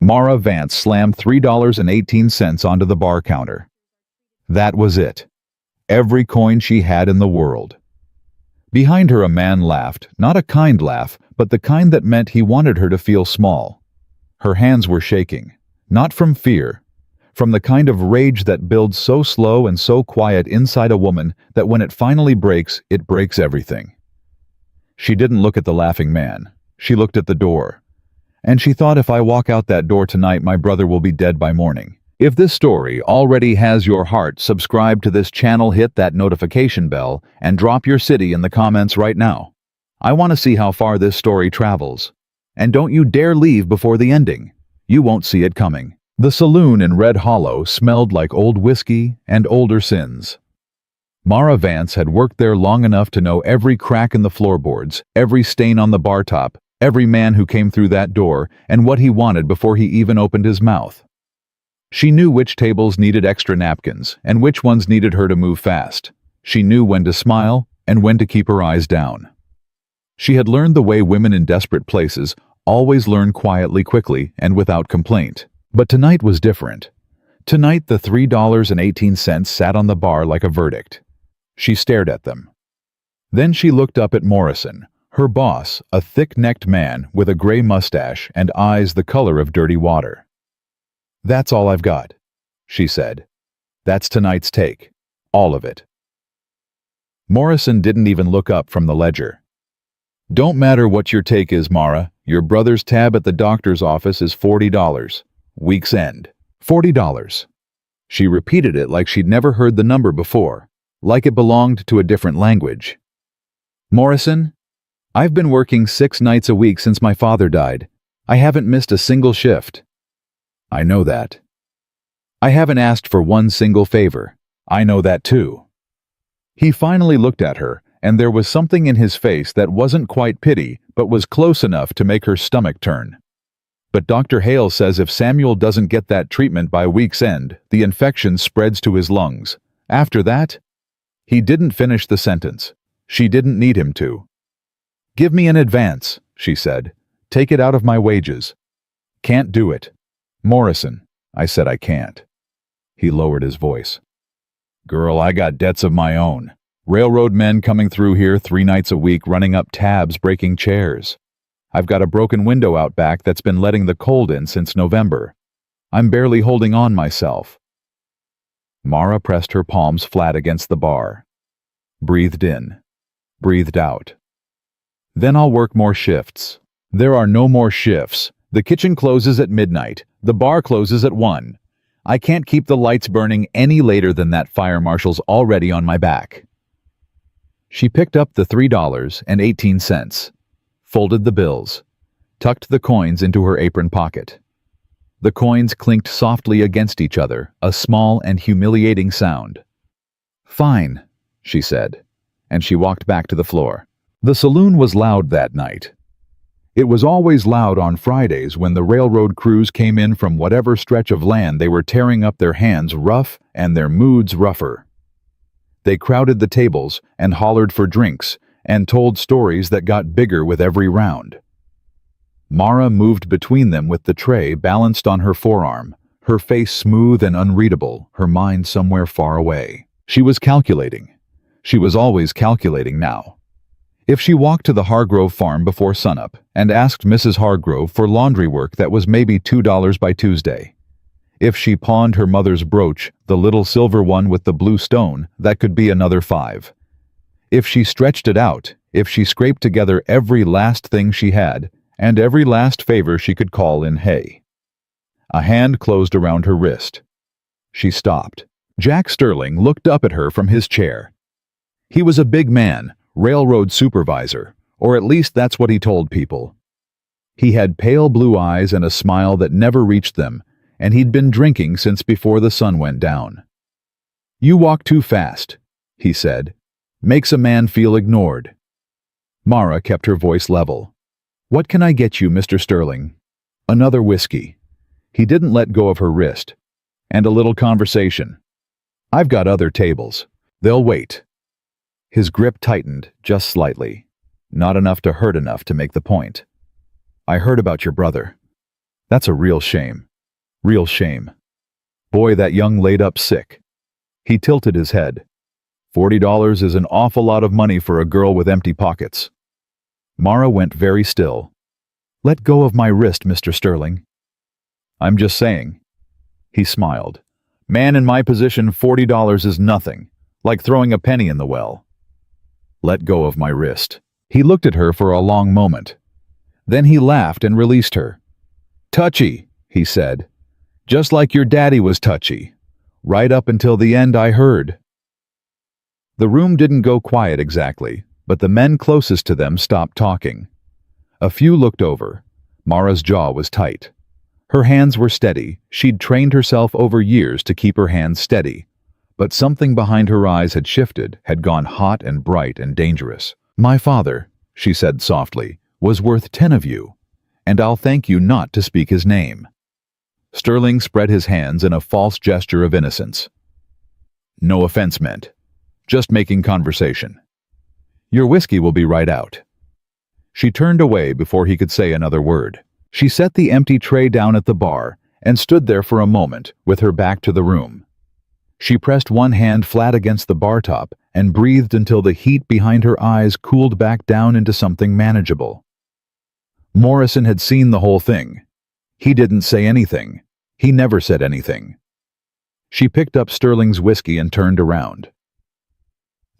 Mara Vance slammed $3.18 onto the bar counter. That was it. Every coin she had in the world. Behind her a man laughed, not a kind laugh, but the kind that meant he wanted her to feel small. Her hands were shaking, not from fear, from the kind of rage that builds so slow and so quiet inside a woman that when it finally breaks, it breaks everything. She didn't look at the laughing man. She looked at the door. And she thought, if I walk out that door tonight, my brother will be dead by morning. If this story already has your heart, subscribe to this channel, hit that notification bell, and drop your city in the comments right now. I want to see how far this story travels. And don't you dare leave before the ending. You won't see it coming. The saloon in Red Hollow smelled like old whiskey and older sins. Mara Vance had worked there long enough to know every crack in the floorboards, every stain on the bar top, every man who came through that door, and what he wanted before he even opened his mouth. She knew which tables needed extra napkins and which ones needed her to move fast. She knew when to smile and when to keep her eyes down. She had learned the way women in desperate places always learn quietly, quickly, and without complaint. But tonight was different. Tonight the $3.18 sat on the bar like a verdict. She stared at them. Then she looked up at Morrison, her boss, a thick-necked man with a gray mustache and eyes the color of dirty water. "That's all I've got," she said. "That's tonight's take. All of it." Morrison didn't even look up from the ledger. "Don't matter what your take is, Mara. Your brother's tab at the doctor's office is $40. Week's end. $40. She repeated it like she'd never heard the number before, like it belonged to a different language. "Morrison, I've been working 6 nights a week since my father died. I haven't missed a single shift." "I know that." "I haven't asked for one single favor." "I know that too." He finally looked at her, and there was something in his face that wasn't quite pity, but was close enough to make her stomach turn. "But Dr. Hale says if Samuel doesn't get that treatment by week's end, the infection spreads to his lungs. After that—" He didn't finish the sentence. She didn't need him to. "Give me an advance," she said. "Take it out of my wages." "Can't do it." "Morrison, I said I can't." He lowered his voice. "Girl, I got debts of my own. Railroad men coming through here 3 nights a week, running up tabs, breaking chairs. I've got a broken window out back that's been letting the cold in since November. I'm barely holding on myself." Mara pressed her palms flat against the bar. Breathed in. Breathed out. "Then I'll work more shifts." "There are no more shifts. The kitchen closes at midnight. The bar closes at 1. I can't keep the lights burning any later than that. Fire marshal's already on my back." She picked up the $3.18, folded the bills, tucked the coins into her apron pocket. The coins clinked softly against each other, a small and humiliating sound. "Fine," she said, and she walked back to the floor. The saloon was loud that night. It was always loud on Fridays when the railroad crews came in from whatever stretch of land they were tearing up, their hands rough and their moods rougher. They crowded the tables and hollered for drinks and told stories that got bigger with every round. Mara moved between them with the tray balanced on her forearm, her face smooth and unreadable, her mind somewhere far away. She was calculating. She was always calculating now. If she walked to the Hargrove farm before sunup and asked Mrs. Hargrove for laundry work that was maybe $2 by Tuesday. If she pawned her mother's brooch, the little silver one with the blue stone, that could be another $5. If she stretched it out, if she scraped together every last thing she had, and every last favor she could call in hay. A hand closed around her wrist. She stopped. Jack Sterling looked up at her from his chair. He was a big man, railroad supervisor, or at least that's what he told people. He had pale blue eyes and a smile that never reached them, and he'd been drinking since before the sun went down. "You walk too fast," he said. "Makes a man feel ignored." Mara kept her voice level. "What can I get you, Mr. Sterling?" "Another whiskey." He didn't let go of her wrist. "And a little conversation." "I've got other tables. They'll wait." His grip tightened just slightly, not enough to hurt enough to make the point. "I heard about your brother." That's a real shame. Real shame. Boy, that young laid up sick. He tilted his head. $40 is an awful lot of money for a girl with empty pockets. Mara went very still. Let go of my wrist, Mr. Sterling. I'm just saying. He smiled. Man in my position, $40 is nothing, like throwing a penny in the well. Let go of my wrist. He looked at her for a long moment. Then he laughed and released her. Touchy, he said. Just like your daddy was touchy. Right up until the end, I heard. The room didn't go quiet exactly, but the men closest to them stopped talking. A few looked over. Mara's jaw was tight. Her hands were steady. She'd trained herself over years to keep her hands steady. But something behind her eyes had shifted, had gone hot and bright and dangerous. My father, she said softly, was worth 10 of you, and I'll thank you not to speak his name. Sterling spread his hands in a false gesture of innocence. No offense meant. Just making conversation. Your whiskey will be right out. She turned away before he could say another word. She set the empty tray down at the bar and stood there for a moment with her back to the room. She pressed one hand flat against the bar top and breathed until the heat behind her eyes cooled back down into something manageable. Morrison had seen the whole thing. He didn't say anything. He never said anything. She picked up Sterling's whiskey and turned around.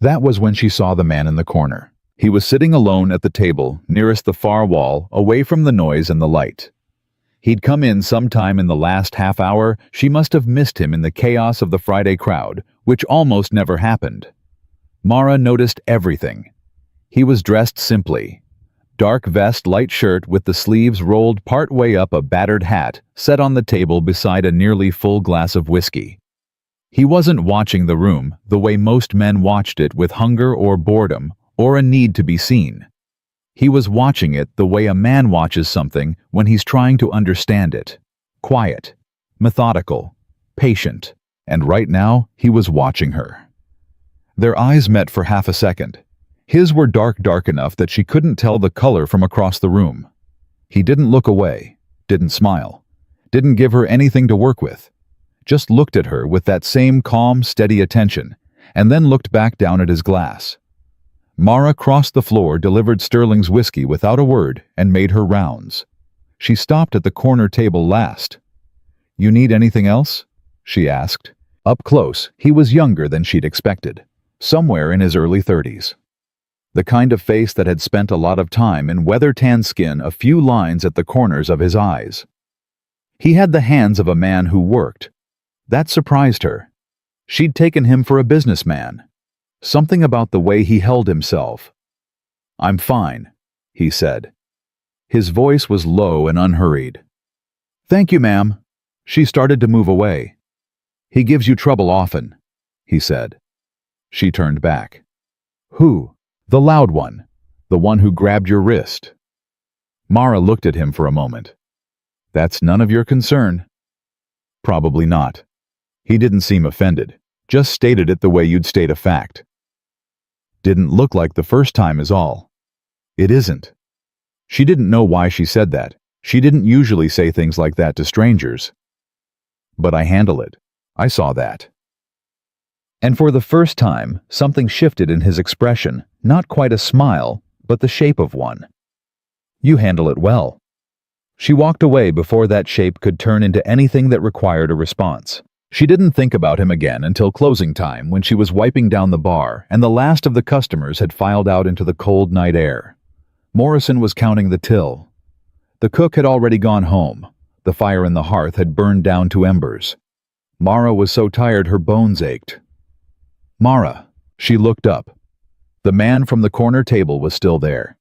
That was when she saw the man in the corner. He was sitting alone at the table, nearest the far wall, away from the noise and the light. He'd come in sometime in the last half hour. She must have missed him in the chaos of the Friday crowd, which almost never happened. Mara noticed everything. He was dressed simply. Dark vest, light shirt with the sleeves rolled part way up, a battered hat set on the table beside a nearly full glass of whiskey. He wasn't watching the room the way most men watched it, with hunger or boredom or a need to be seen. He was watching it the way a man watches something when he's trying to understand it. Quiet, methodical, patient, and right now he was watching her. Their eyes met for half a second. His were dark enough that she couldn't tell the color from across the room. He didn't look away, didn't smile, didn't give her anything to work with. Just looked at her with that same calm, steady attention, and then looked back down at his glass. Mara crossed the floor, delivered Sterling's whiskey without a word, and made her rounds. She stopped at the corner table last. You need anything else? She asked. Up close, he was younger than she'd expected, somewhere in his early 30s. The kind of face that had spent a lot of time in weather-tanned skin, a few lines at the corners of his eyes. He had the hands of a man who worked. That surprised her. She'd taken him for a businessman. Something about the way he held himself. I'm fine, he said. His voice was low and unhurried. Thank you, ma'am. She started to move away. He gives you trouble often, he said. She turned back. Who? The loud one. The one who grabbed your wrist. Mara looked at him for a moment. That's none of your concern. Probably not. He didn't seem offended, just stated it the way you'd state a fact. Didn't look like the first time is all. It isn't. She didn't know why she said that. She didn't usually say things like that to strangers. But I handle it. I saw that. And for the first time, something shifted in his expression, not quite a smile, but the shape of one. You handle it well. She walked away before that shape could turn into anything that required a response. She didn't think about him again until closing time, when she was wiping down the bar and the last of the customers had filed out into the cold night air. Morrison was counting the till. The cook had already gone home. The fire in the hearth had burned down to embers. Mara was so tired her bones ached. Mara, she looked up. The man from the corner table was still there.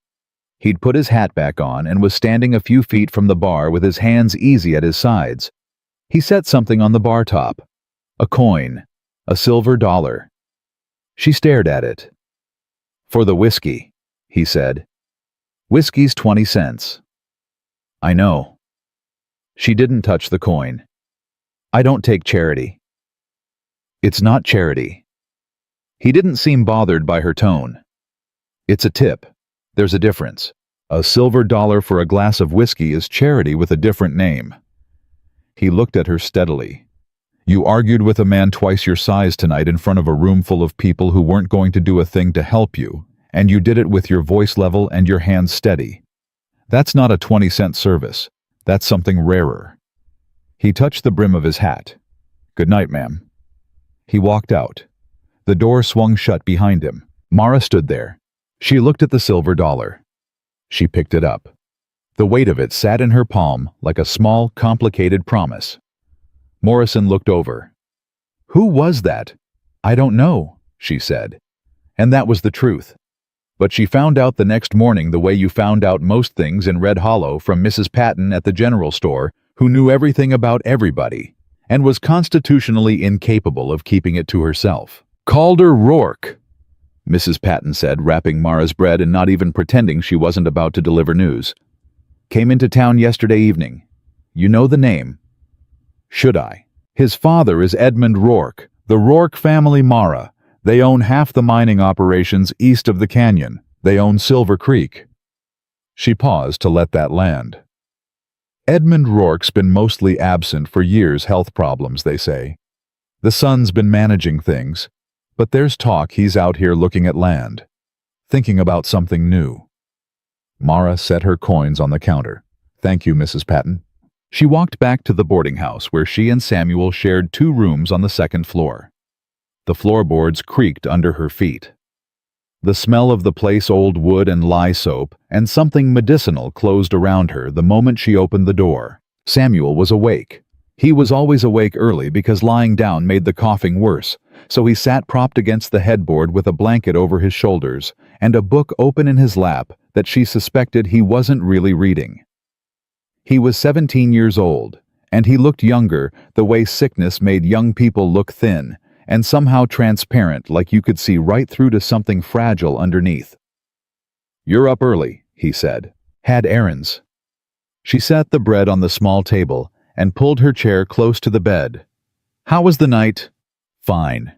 He'd put his hat back on and was standing a few feet from the bar with his hands easy at his sides. He set something on the bar top. A coin. A silver dollar. She stared at it. For the whiskey, he said. Whiskey's 20 cents. I know. She didn't touch the coin. I don't take charity. It's not charity. He didn't seem bothered by her tone. It's a tip. There's a difference. A silver dollar for a glass of whiskey is charity with a different name. He looked at her steadily. You argued with a man twice your size tonight in front of a room full of people who weren't going to do a thing to help you, and you did it with your voice level and your hands steady. That's not a 20-cent service. That's something rarer. He touched the brim of his hat. Good night, ma'am. He walked out. The door swung shut behind him. Mara stood there. She looked at the silver dollar. She picked it up. The weight of it sat in her palm like a small, complicated promise. Morrison looked over. Who was that? I don't know, she said. And that was the truth. But she found out the next morning the way you found out most things in Red Hollow from Mrs. Patton at the general store, who knew everything about everybody, and was constitutionally incapable of keeping it to herself. Calder Rourke, Mrs. Patton said, wrapping Mara's bread and not even pretending she wasn't about to deliver news. Came into town yesterday evening. You know the name. Should I? His father is Edmund Rourke, the Rourke family Mara. They own half the mining operations east of the canyon. They own Silver Creek. She paused to let that land. Edmund Rourke's been mostly absent for years, health problems, they say. The son's been managing things, but there's talk he's out here looking at land, thinking about something new. Mara set her coins on the counter. Thank you, Mrs. Patton. She walked back to the boarding house where she and Samuel shared 2 rooms on the 2nd floor. The floorboards creaked under her feet. The smell of the place old wood and lye soap and something medicinal closed around her the moment she opened the door. Samuel was awake. He was always awake early because lying down made the coughing worse, so he sat propped against the headboard with a blanket over his shoulders and a book open in his lap that she suspected he wasn't really reading. He was 17 years old, and he looked younger the way sickness made young people look thin and somehow transparent, like you could see right through to something fragile underneath. You're up early, he said. Had errands. She set the bread on the small table and pulled her chair close to the bed. How was the night? Fine.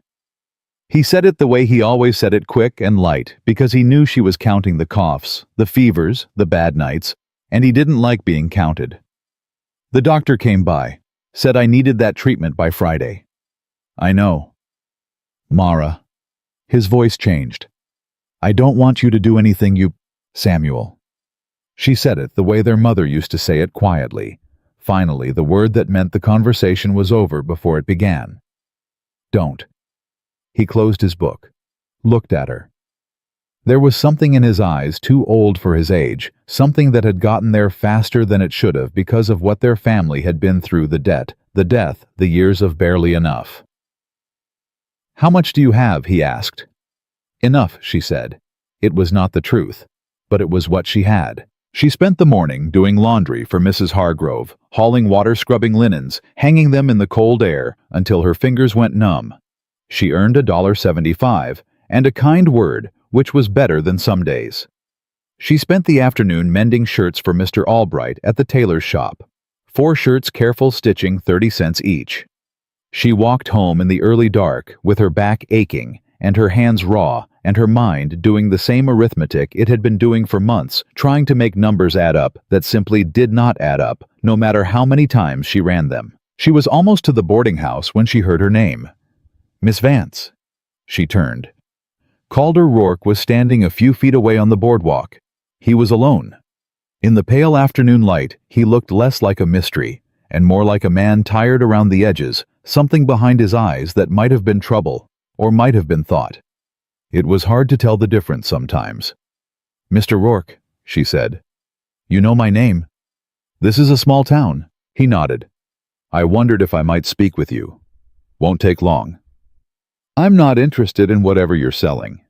He said it the way he always said it, quick and light, because he knew she was counting the coughs, the fevers, the bad nights, and he didn't like being counted. The doctor came by, said I needed that treatment by Friday. I know. Mara. His voice changed. I don't want you to do anything you... Samuel. She said it the way their mother used to say it, quietly. Finally, the word that meant the conversation was over before it began. Don't. He closed his book, looked at her. There was something in his eyes too old for his age, something that had gotten there faster than it should have because of what their family had been through, the debt, the death, the years of barely enough. How much do you have? He asked. Enough, she said. It was not the truth, but it was what she had. She spent the morning doing laundry for Mrs. Hargrove, hauling water-scrubbing linens, hanging them in the cold air until her fingers went numb. She earned $1.75 and a kind word, which was better than some days. She spent the afternoon mending shirts for Mr. Albright at the tailor's shop. 4 shirts, careful stitching, 30 cents each. She walked home in the early dark with her back aching and her hands raw and her mind doing the same arithmetic it had been doing for months, trying to make numbers add up that simply did not add up, no matter how many times she ran them. She was almost to the boarding house when she heard her name. Miss Vance. She turned. Calder Rourke was standing a few feet away on the boardwalk. He was alone. In the pale afternoon light, he looked less like a mystery and more like a man tired around the edges, something behind his eyes that might have been trouble or might have been thought. It was hard to tell the difference sometimes. Mr. Rourke, she said. You know my name. This is a small town. He nodded. I wondered if I might speak with you. Won't take long. I'm not interested in whatever you're selling.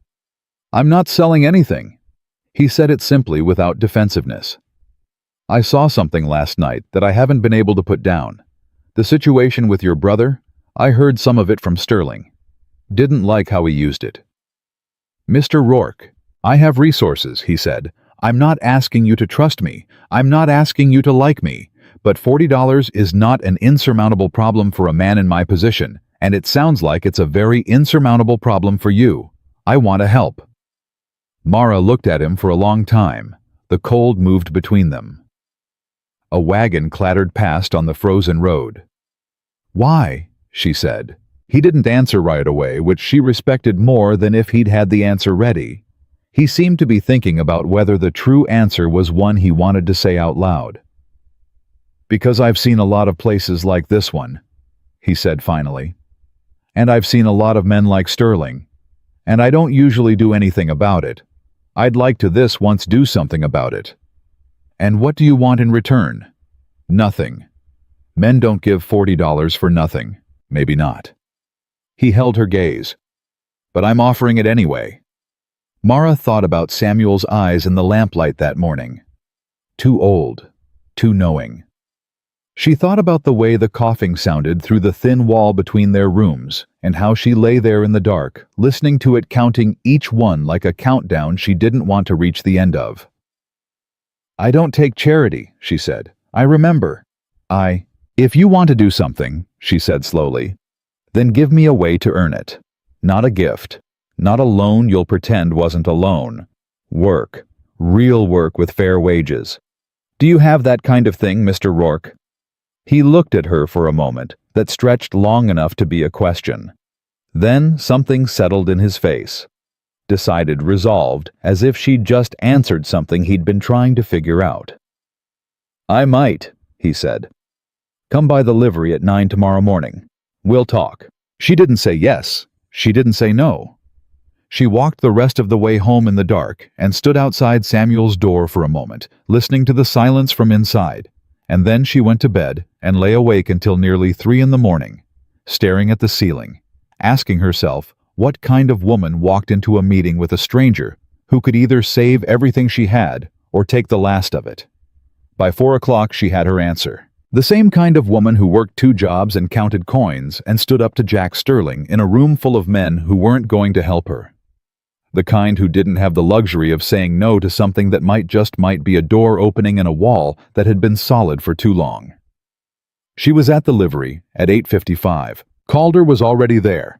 I'm not selling anything. He said it simply without defensiveness. I saw something last night that I haven't been able to put down. The situation with your brother, I heard some of it from Sterling. Didn't like how he used it. Mr. Rourke, I have resources, he said. I'm not asking you to trust me. I'm not asking you to like me. But $40 is not an insurmountable problem for a man in my position, and it sounds like it's a very insurmountable problem for you. I want to help. Mara looked at him for a long time. The cold moved between them. A wagon clattered past on the frozen road. "Why?" she said. He didn't answer right away, which she respected more than if he'd had the answer ready. He seemed to be thinking about whether the true answer was one he wanted to say out loud. "Because I've seen a lot of places like this one," he said finally. "And I've seen a lot of men like Sterling. And I don't usually do anything about it. I'd like to this once do something about it." "And what do you want in return?" "Nothing. Men don't give $40 for nothing. Maybe not." He held her gaze. "But I'm offering it anyway." Mara thought about Samuel's eyes in the lamplight that morning. Too old, too knowing. She thought about the way the coughing sounded through the thin wall between their rooms, and how she lay there in the dark, listening to it counting each one like a countdown she didn't want to reach the end of. "I don't take charity," she said. "I remember. If you want to do something," she said slowly, "then give me a way to earn it. Not a gift. Not a loan you'll pretend wasn't a loan. Work. Real work with fair wages. Do you have that kind of thing, Mr. Rourke?" He looked at her for a moment that stretched long enough to be a question. Then something settled in his face. Decided, resolved, as if she'd just answered something he'd been trying to figure out. "I might," he said. "Come by the livery at 9 tomorrow morning. We'll talk." She didn't say yes. She didn't say no. She walked the rest of the way home in the dark and stood outside Samuel's door for a moment, listening to the silence from inside. And then she went to bed and lay awake until nearly 3 in the morning, staring at the ceiling, asking herself what kind of woman walked into a meeting with a stranger who could either save everything she had or take the last of it. By 4 o'clock she had her answer. The same kind of woman who worked 2 jobs and counted coins and stood up to Jack Sterling in a room full of men who weren't going to help her. The kind who didn't have the luxury of saying no to something that might be a door opening in a wall that had been solid for too long. She was at the livery at 8:55. Calder was already there.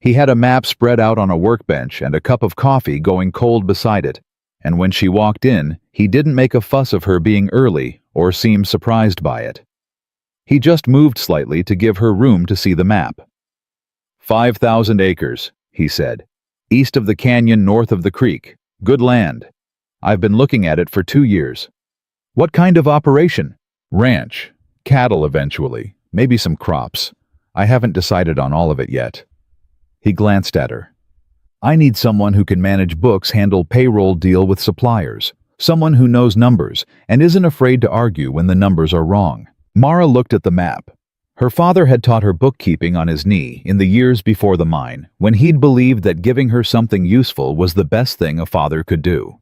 He had a map spread out on a workbench and a cup of coffee going cold beside it, and when she walked in, he didn't make a fuss of her being early or seem surprised by it. He just moved slightly to give her room to see the map. 5,000 acres, he said. East of the canyon, north of the creek. Good land. I've been looking at it for 2 years. What kind of operation? Ranch. Cattle eventually. Maybe some crops. I haven't decided on all of it yet. He glanced at her. I need someone who can manage books, handle payroll, deal with suppliers. Someone who knows numbers and isn't afraid to argue when the numbers are wrong. Mara looked at the map. Her father had taught her bookkeeping on his knee in the years before the mine, when he'd believed that giving her something useful was the best thing a father could do.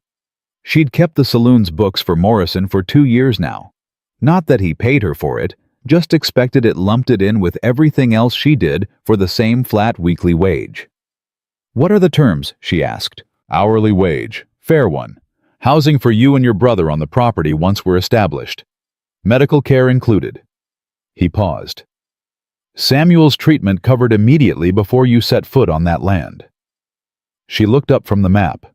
She'd kept the saloon's books for Morrison for 2 years now. Not that he paid her for it, just expected it lumped it in with everything else she did for the same flat weekly wage. What are the terms? She asked. Hourly wage. Fair one. Housing for you and your brother on the property once we're established. Medical care included. He paused. Samuel's treatment covered immediately before you set foot on that land. She looked up from the map.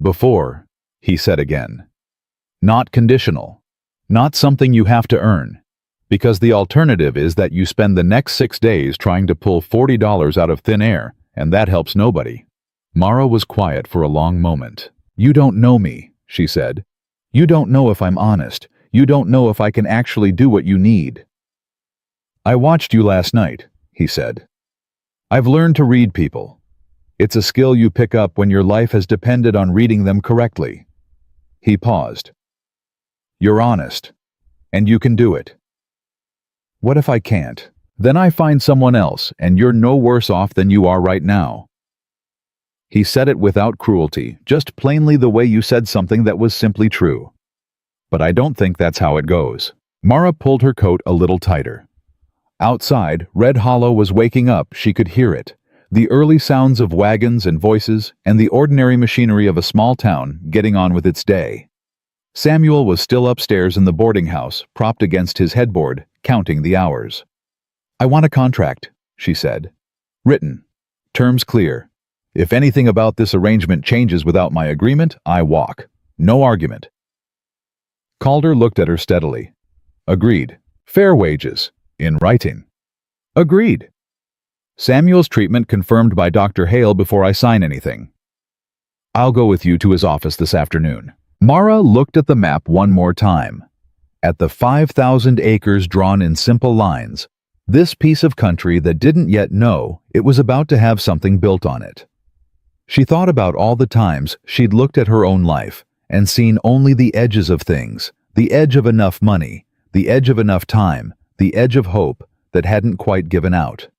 Before, he said again. Not conditional. Not something you have to earn. Because the alternative is that you spend the next 6 days trying to pull $40 out of thin air, and that helps nobody. Mara was quiet for a long moment. You don't know me, she said. You don't know if I'm honest. You don't know if I can actually do what you need. I watched you last night, he said. I've learned to read people. It's a skill you pick up when your life has depended on reading them correctly. He paused. You're honest, and you can do it. What if I can't? Then I find someone else, and you're no worse off than you are right now. He said it without cruelty, just plainly the way you said something that was simply true. But I don't think that's how it goes. Mara pulled her coat a little tighter. Outside, Red Hollow was waking up. She could hear it. The early sounds of wagons and voices, and the ordinary machinery of a small town getting on with its day. Samuel was still upstairs in the boarding house, propped against his headboard, counting the hours. I want a contract, she said. Written. Terms clear. If anything about this arrangement changes without my agreement, I walk. No argument. Calder looked at her steadily. Agreed. Fair wages. In writing. Agreed. Samuel's treatment confirmed by Dr. Hale before I sign anything. I'll go with you to his office this afternoon. Mara looked at the map one more time. At the 5,000 acres drawn in simple lines, this piece of country that didn't yet know it was about to have something built on it. She thought about all the times she'd looked at her own life and seen only the edges of things, the edge of enough money, the edge of enough time, the edge of hope that hadn't quite given out.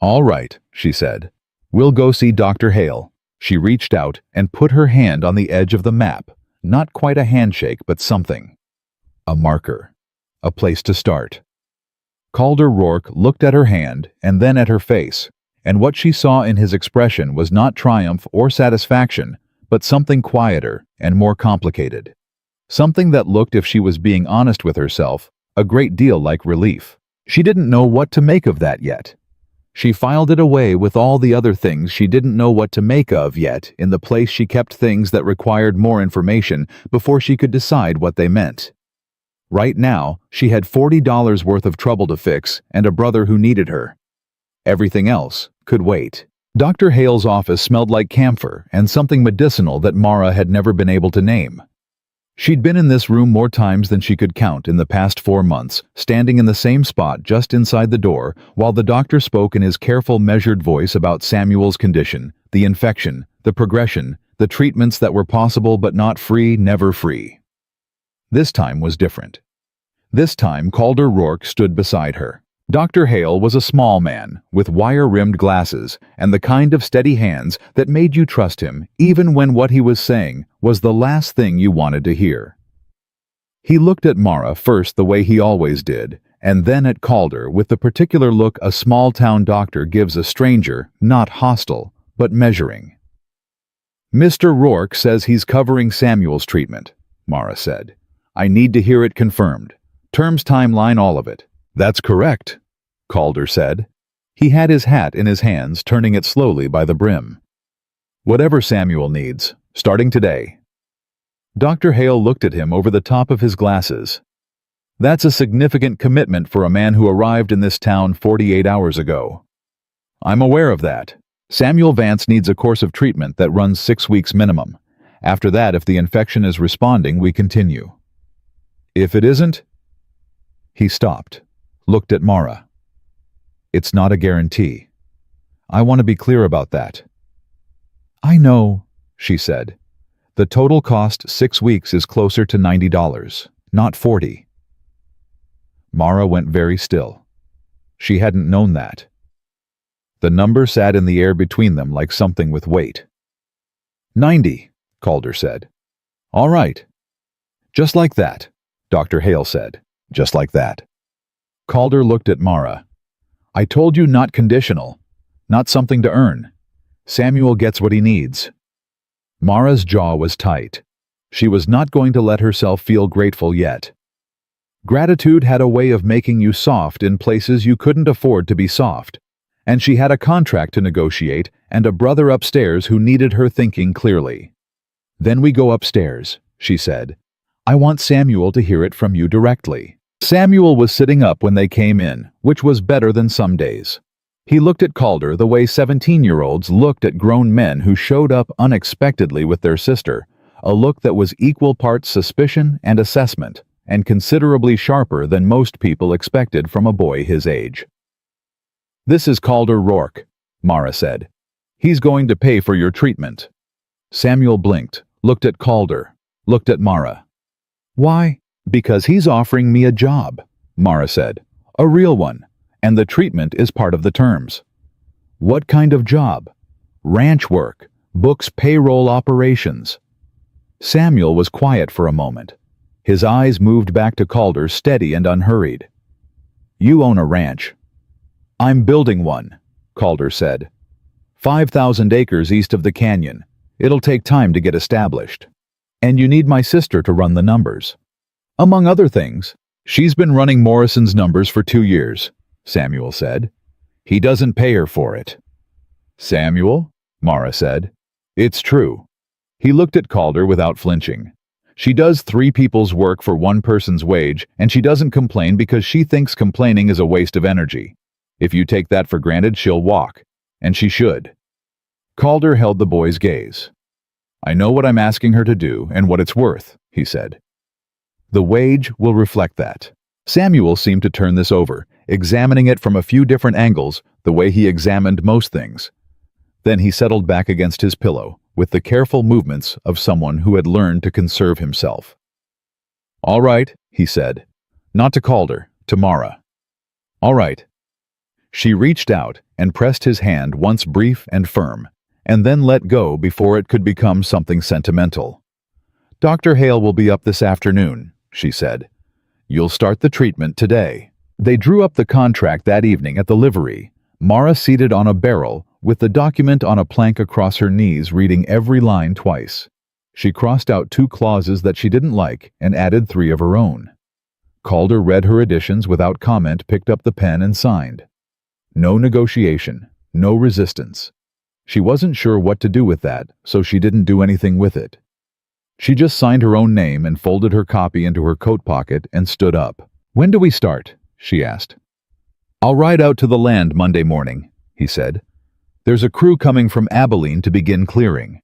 All right, she said. We'll go see Dr. Hale. She reached out and put her hand on the edge of the map, not quite a handshake, but something. A marker. A place to start. Calder Rourke looked at her hand and then at her face, and what she saw in his expression was not triumph or satisfaction, but something quieter and more complicated. Something that looked, if she was being honest with herself, a great deal like relief. She didn't know what to make of that yet. She filed it away with all the other things she didn't know what to make of yet in the place she kept things that required more information before she could decide what they meant. Right now, she had $40 worth of trouble to fix and a brother who needed her. Everything else could wait. Dr. Hale's office smelled like camphor and something medicinal that Mara had never been able to name. She'd been in this room more times than she could count in the past 4 months, standing in the same spot just inside the door while the doctor spoke in his careful, measured voice about Samuel's condition, the infection, the progression, the treatments that were possible but not free, never free. This time was different. This time Calder Rourke stood beside her. Dr. Hale was a small man, with wire-rimmed glasses, and the kind of steady hands that made you trust him, even when what he was saying was the last thing you wanted to hear. He looked at Mara first the way he always did, and then at Calder with the particular look a small-town doctor gives a stranger, not hostile, but measuring. "Mr. Rourke says he's covering Samuel's treatment," Mara said. "I need to hear it confirmed. Terms, timeline, all of it." "That's correct," Calder said. He had his hat in his hands, turning it slowly by the brim. "Whatever Samuel needs, starting today." Dr. Hale looked at him over the top of his glasses. "That's a significant commitment for a man who arrived in this town 48 hours ago." "I'm aware of that. Samuel Vance needs a course of treatment that runs 6 weeks minimum. After that, if the infection is responding, we continue. If it isn't..." He stopped. Looked at Mara. "It's not a guarantee. I want to be clear about that." "I know," she said. "The total cost 6 weeks is closer to $90, not 40. Mara went very still. She hadn't known that. The number sat in the air between them like something with weight. "90, Calder said. "All right." "Just like that," Dr. Hale said. "Just like that." Calder looked at Mara. "I told you not conditional, not something to earn. Samuel gets what he needs." Mara's jaw was tight. She was not going to let herself feel grateful yet. Gratitude had a way of making you soft in places you couldn't afford to be soft, and she had a contract to negotiate and a brother upstairs who needed her thinking clearly. "Then we go upstairs," she said. "I want Samuel to hear it from you directly." Samuel was sitting up when they came in, which was better than some days. He looked at Calder the way 17-year-olds looked at grown men who showed up unexpectedly with their sister, a look that was equal parts suspicion and assessment, and considerably sharper than most people expected from a boy his age. "This is Calder Rourke," Mara said. "He's going to pay for your treatment." Samuel blinked, looked at Calder, looked at Mara. "Why?" "Because he's offering me a job," Mara said. "A real one, and the treatment is part of the terms." "What kind of job?" "Ranch work, books, payroll operations." Samuel was quiet for a moment. His eyes moved back to Calder, steady and unhurried. "You own a ranch." "I'm building one," Calder said. 5,000 acres east of the canyon. It'll take time to get established. And you need my sister to run the numbers. Among other things, she's been running Morrison's numbers for 2 years, Samuel said. He doesn't pay her for it. "Samuel?" Mara said. "It's true." He looked at Calder without flinching. She does 3 people's work for 1 person's wage, and she doesn't complain because she thinks complaining is a waste of energy. If you take that for granted, she'll walk. And she should. Calder held the boy's gaze. I know what I'm asking her to do and what it's worth, he said. The wage will reflect that. Samuel seemed to turn this over, examining it from a few different angles, the way he examined most things. Then he settled back against his pillow, with the careful movements of someone who had learned to conserve himself. All right, he said. Not to Calder, to Mara. All right. She reached out and pressed his hand once brief and firm, and then let go before it could become something sentimental. Dr. Hale will be up this afternoon, she said. You'll start the treatment today. They drew up the contract that evening at the livery, Mara seated on a barrel, with the document on a plank across her knees, reading every line twice. She crossed out 2 clauses that she didn't like and added 3 of her own. Calder read her additions without comment, picked up the pen and signed. No negotiation, no resistance. She wasn't sure what to do with that, so she didn't do anything with it. She just signed her own name and folded her copy into her coat pocket and stood up. When do we start? She asked. I'll ride out to the land Monday morning, he said. There's a crew coming from Abilene to begin clearing.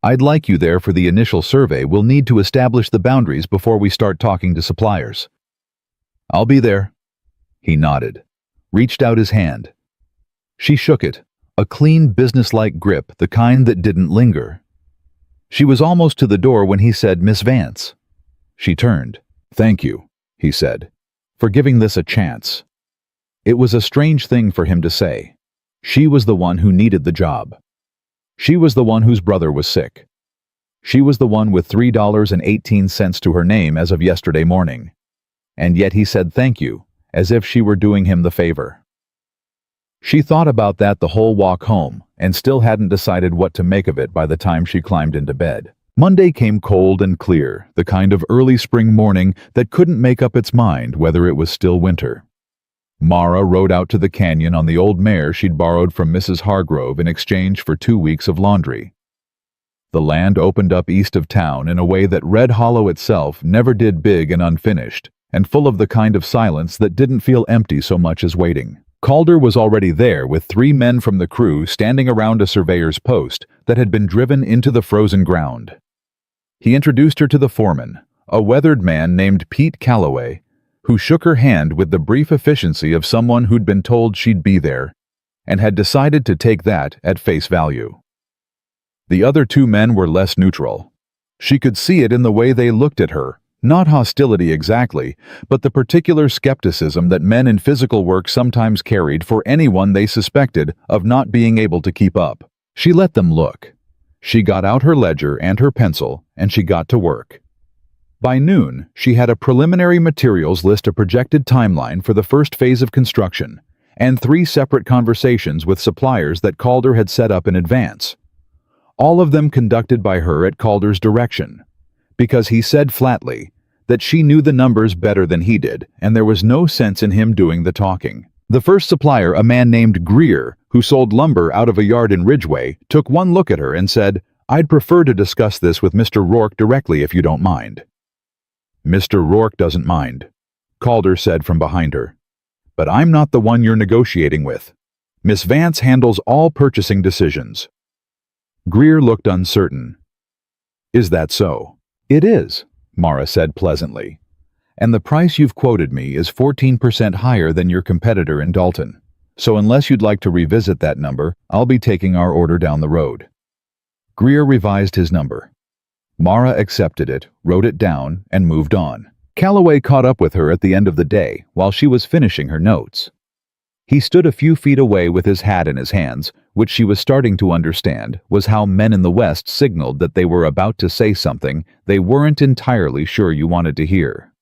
I'd like you there for the initial survey. We'll need to establish the boundaries before we start talking to suppliers. I'll be there. He nodded, reached out his hand. She shook it, a clean, businesslike grip, the kind that didn't linger. She was almost to the door when he said, Miss Vance. She turned. Thank you, he said, for giving this a chance. It was a strange thing for him to say. She was the one who needed the job. She was the one whose brother was sick. She was the one with $3.18 to her name as of yesterday morning. And yet he said thank you, as if she were doing him the favor. She thought about that the whole walk home, and still hadn't decided what to make of it by the time she climbed into bed. Monday came cold and clear, the kind of early spring morning that couldn't make up its mind whether it was still winter. Mara rode out to the canyon on the old mare she'd borrowed from Mrs. Hargrove in exchange for 2 weeks of laundry. The land opened up east of town in a way that Red Hollow itself never did, big and unfinished, and full of the kind of silence that didn't feel empty so much as waiting. Calder was already there with 3 men from the crew standing around a surveyor's post that had been driven into the frozen ground. He introduced her to the foreman, a weathered man named Pete Calloway, who shook her hand with the brief efficiency of someone who'd been told she'd be there, and had decided to take that at face value. The other 2 men were less neutral. She could see it in the way they looked at her, not hostility exactly, but the particular skepticism that men in physical work sometimes carried for anyone they suspected of not being able to keep up. She let them look. She got out her ledger and her pencil, and she got to work. By noon, she had a preliminary materials list, a projected timeline for the first phase of construction, and 3 separate conversations with suppliers that Calder had set up in advance. All of them conducted by her at Calder's direction, because he said flatly that she knew the numbers better than he did, and there was no sense in him doing the talking. The first supplier, a man named Greer, who sold lumber out of a yard in Ridgeway, took one look at her and said, I'd prefer to discuss this with Mr. Rourke directly if you don't mind. Mr. Rourke doesn't mind, Calder said from behind her. But I'm not the one you're negotiating with. Miss Vance handles all purchasing decisions. Greer looked uncertain. Is that so? It is, Mara said pleasantly. And the price you've quoted me is 14% higher than your competitor in Dalton. So unless you'd like to revisit that number, I'll be taking our order down the road. Greer revised his number. Mara accepted it, wrote it down, and moved on. Calloway caught up with her at the end of the day while she was finishing her notes. He stood a few feet away with his hat in his hands, which she was starting to understand was how men in the West signaled that they were about to say something they weren't entirely sure you wanted to hear.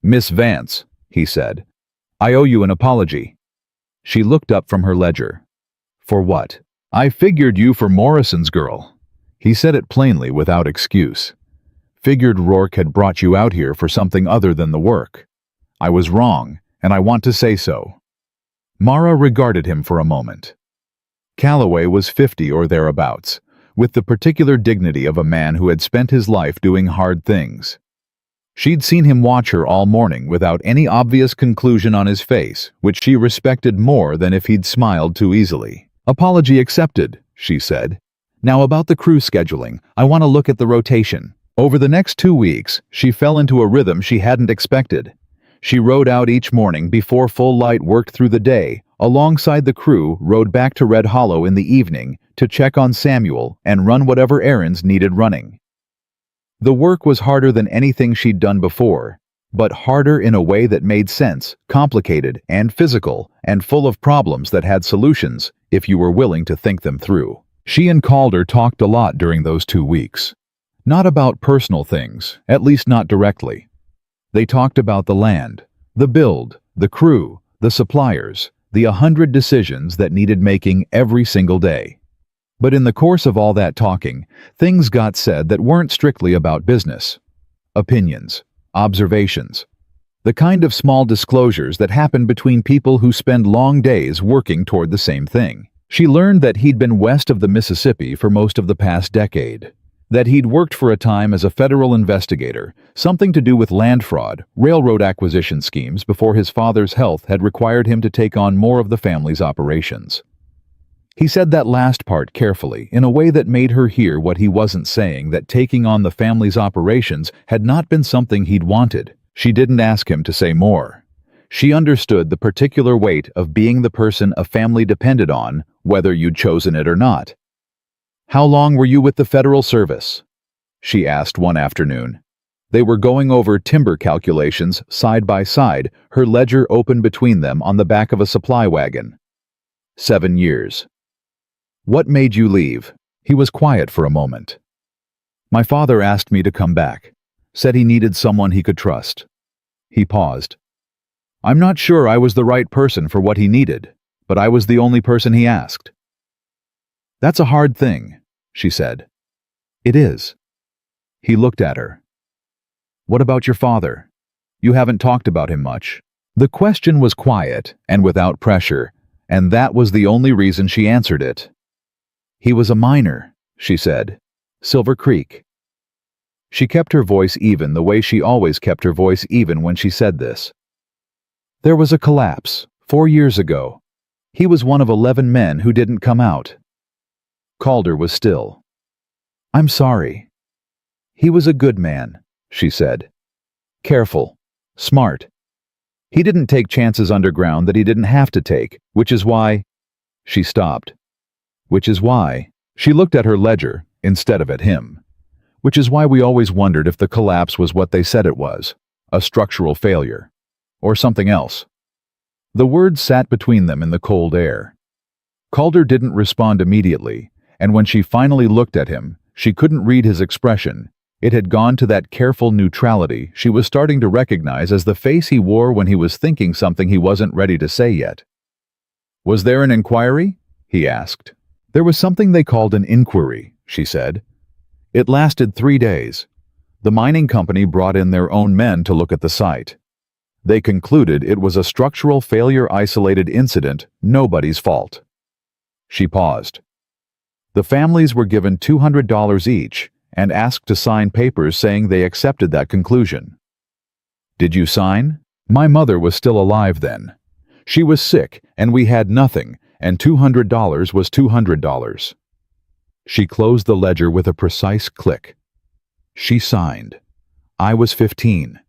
Miss Vance, he said, I owe you an apology. She looked up from her ledger. For what? I figured you for Morrison's girl. He said it plainly without excuse. Figured Rourke had brought you out here for something other than the work. I was wrong, and I want to say so. Mara regarded him for a moment. Calloway was 50 or thereabouts, with the particular dignity of a man who had spent his life doing hard things. She'd seen him watch her all morning without any obvious conclusion on his face, which she respected more than if he'd smiled too easily. "Apology accepted," she said. "Now about the crew scheduling, I want to look at the rotation." Over the next 2 weeks, she fell into a rhythm she hadn't expected. She rode out each morning before full light, worked through the day, alongside the crew, rode back to Red Hollow in the evening to check on Samuel and run whatever errands needed running. The work was harder than anything she'd done before, but harder in a way that made sense, complicated and physical, and full of problems that had solutions if you were willing to think them through. She and Calder talked a lot during those 2 weeks. Not about personal things, at least not directly. They talked about the land, the build, the crew, the suppliers, the 100 decisions that needed making every single day. But in the course of all that talking, things got said that weren't strictly about business. Opinions, observations, the kind of small disclosures that happen between people who spend long days working toward the same thing. She learned that he'd been west of the Mississippi for most of the past decade, that he'd worked for a time as a federal investigator, something to do with land fraud, railroad acquisition schemes before his father's health had required him to take on more of the family's operations. He said that last part carefully, in a way that made her hear what he wasn't saying, that taking on the family's operations had not been something he'd wanted. She didn't ask him to say more. She understood the particular weight of being the person a family depended on, whether you'd chosen it or not. "How long were you with the Federal Service?" she asked one afternoon. They were going over timber calculations side by side, her ledger open between them on the back of a supply wagon. 7 years. "What made you leave?" He was quiet for a moment. "My father asked me to come back. Said he needed someone he could trust." He paused. "I'm not sure I was the right person for what he needed, but I was the only person he asked." "That's a hard thing," she said. "It is." He looked at her. "What about your father? You haven't talked about him much." The question was quiet and without pressure, and that was the only reason she answered it. "He was a miner," she said. "Silver Creek." She kept her voice even the way she always kept her voice even when she said this. "There was a collapse 4 years ago. He was one of 11 men who didn't come out." Calder was still. "I'm sorry." "He was a good man," she said. "Careful. Smart. He didn't take chances underground that he didn't have to take, which is why—" She stopped. "Which is why—" She looked at her ledger instead of at him. "Which is why we always wondered if the collapse was what they said it was, a structural failure, or something else." The words sat between them in the cold air. Calder didn't respond immediately, and when she finally looked at him, she couldn't read his expression. It had gone to that careful neutrality she was starting to recognize as the face he wore when he was thinking something he wasn't ready to say yet. "Was there an inquiry?" he asked. "There was something they called an inquiry," she said. "It lasted 3 days. The mining company brought in their own men to look at the site. They concluded it was a structural failure isolated incident, nobody's fault." She paused. "The families were given $200 each and asked to sign papers saying they accepted that conclusion." "Did you sign?" "My mother was still alive then. She was sick and we had nothing, and $200 was $200. She closed the ledger with a precise click. She signed. I was 15.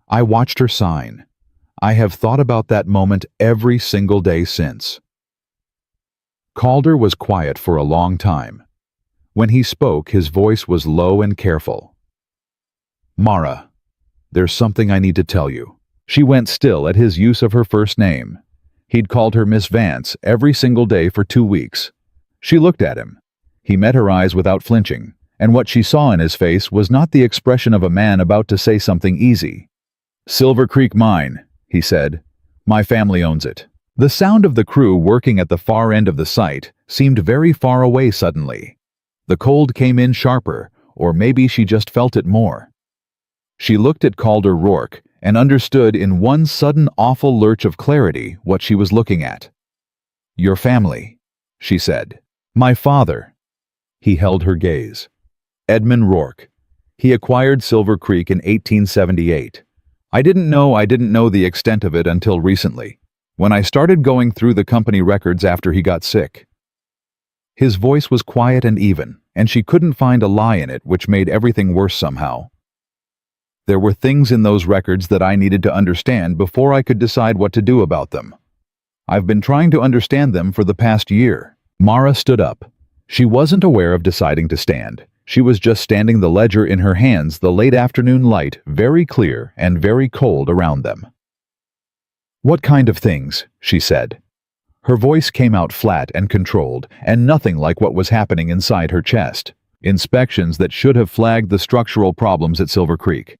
I watched her sign. I have thought about that moment every single day since." Calder was quiet for a long time. When he spoke, his voice was low and careful. "Mara, there's something I need to tell you." She went still at his use of her first name. He'd called her Miss Vance every single day for 2 weeks. She looked at him. He met her eyes without flinching, and what she saw in his face was not the expression of a man about to say something easy. "Silver Creek Mine," he said. "My family owns it." The sound of the crew working at the far end of the site seemed very far away suddenly. The cold came in sharper, or maybe she just felt it more. She looked at Calder Rourke and understood in one sudden awful lurch of clarity what she was looking at. "Your family," she said. "My father." He held her gaze. Edmund Rourke. He acquired Silver Creek in 1878. I didn't know the extent of it until recently, when I started going through the company records after he got sick. His voice was quiet and even, and she couldn't find a lie in it, which made everything worse somehow. There were things in those records that I needed to understand before I could decide what to do about them. I've been trying to understand them for the past year. Mara stood up. She wasn't aware of deciding to stand. She was just standing, the ledger in her hands, the late afternoon light very clear and very cold around them. "What kind of things?" she said. Her voice came out flat and controlled, and nothing like what was happening inside her chest. Inspections that should have flagged the structural problems at Silver Creek.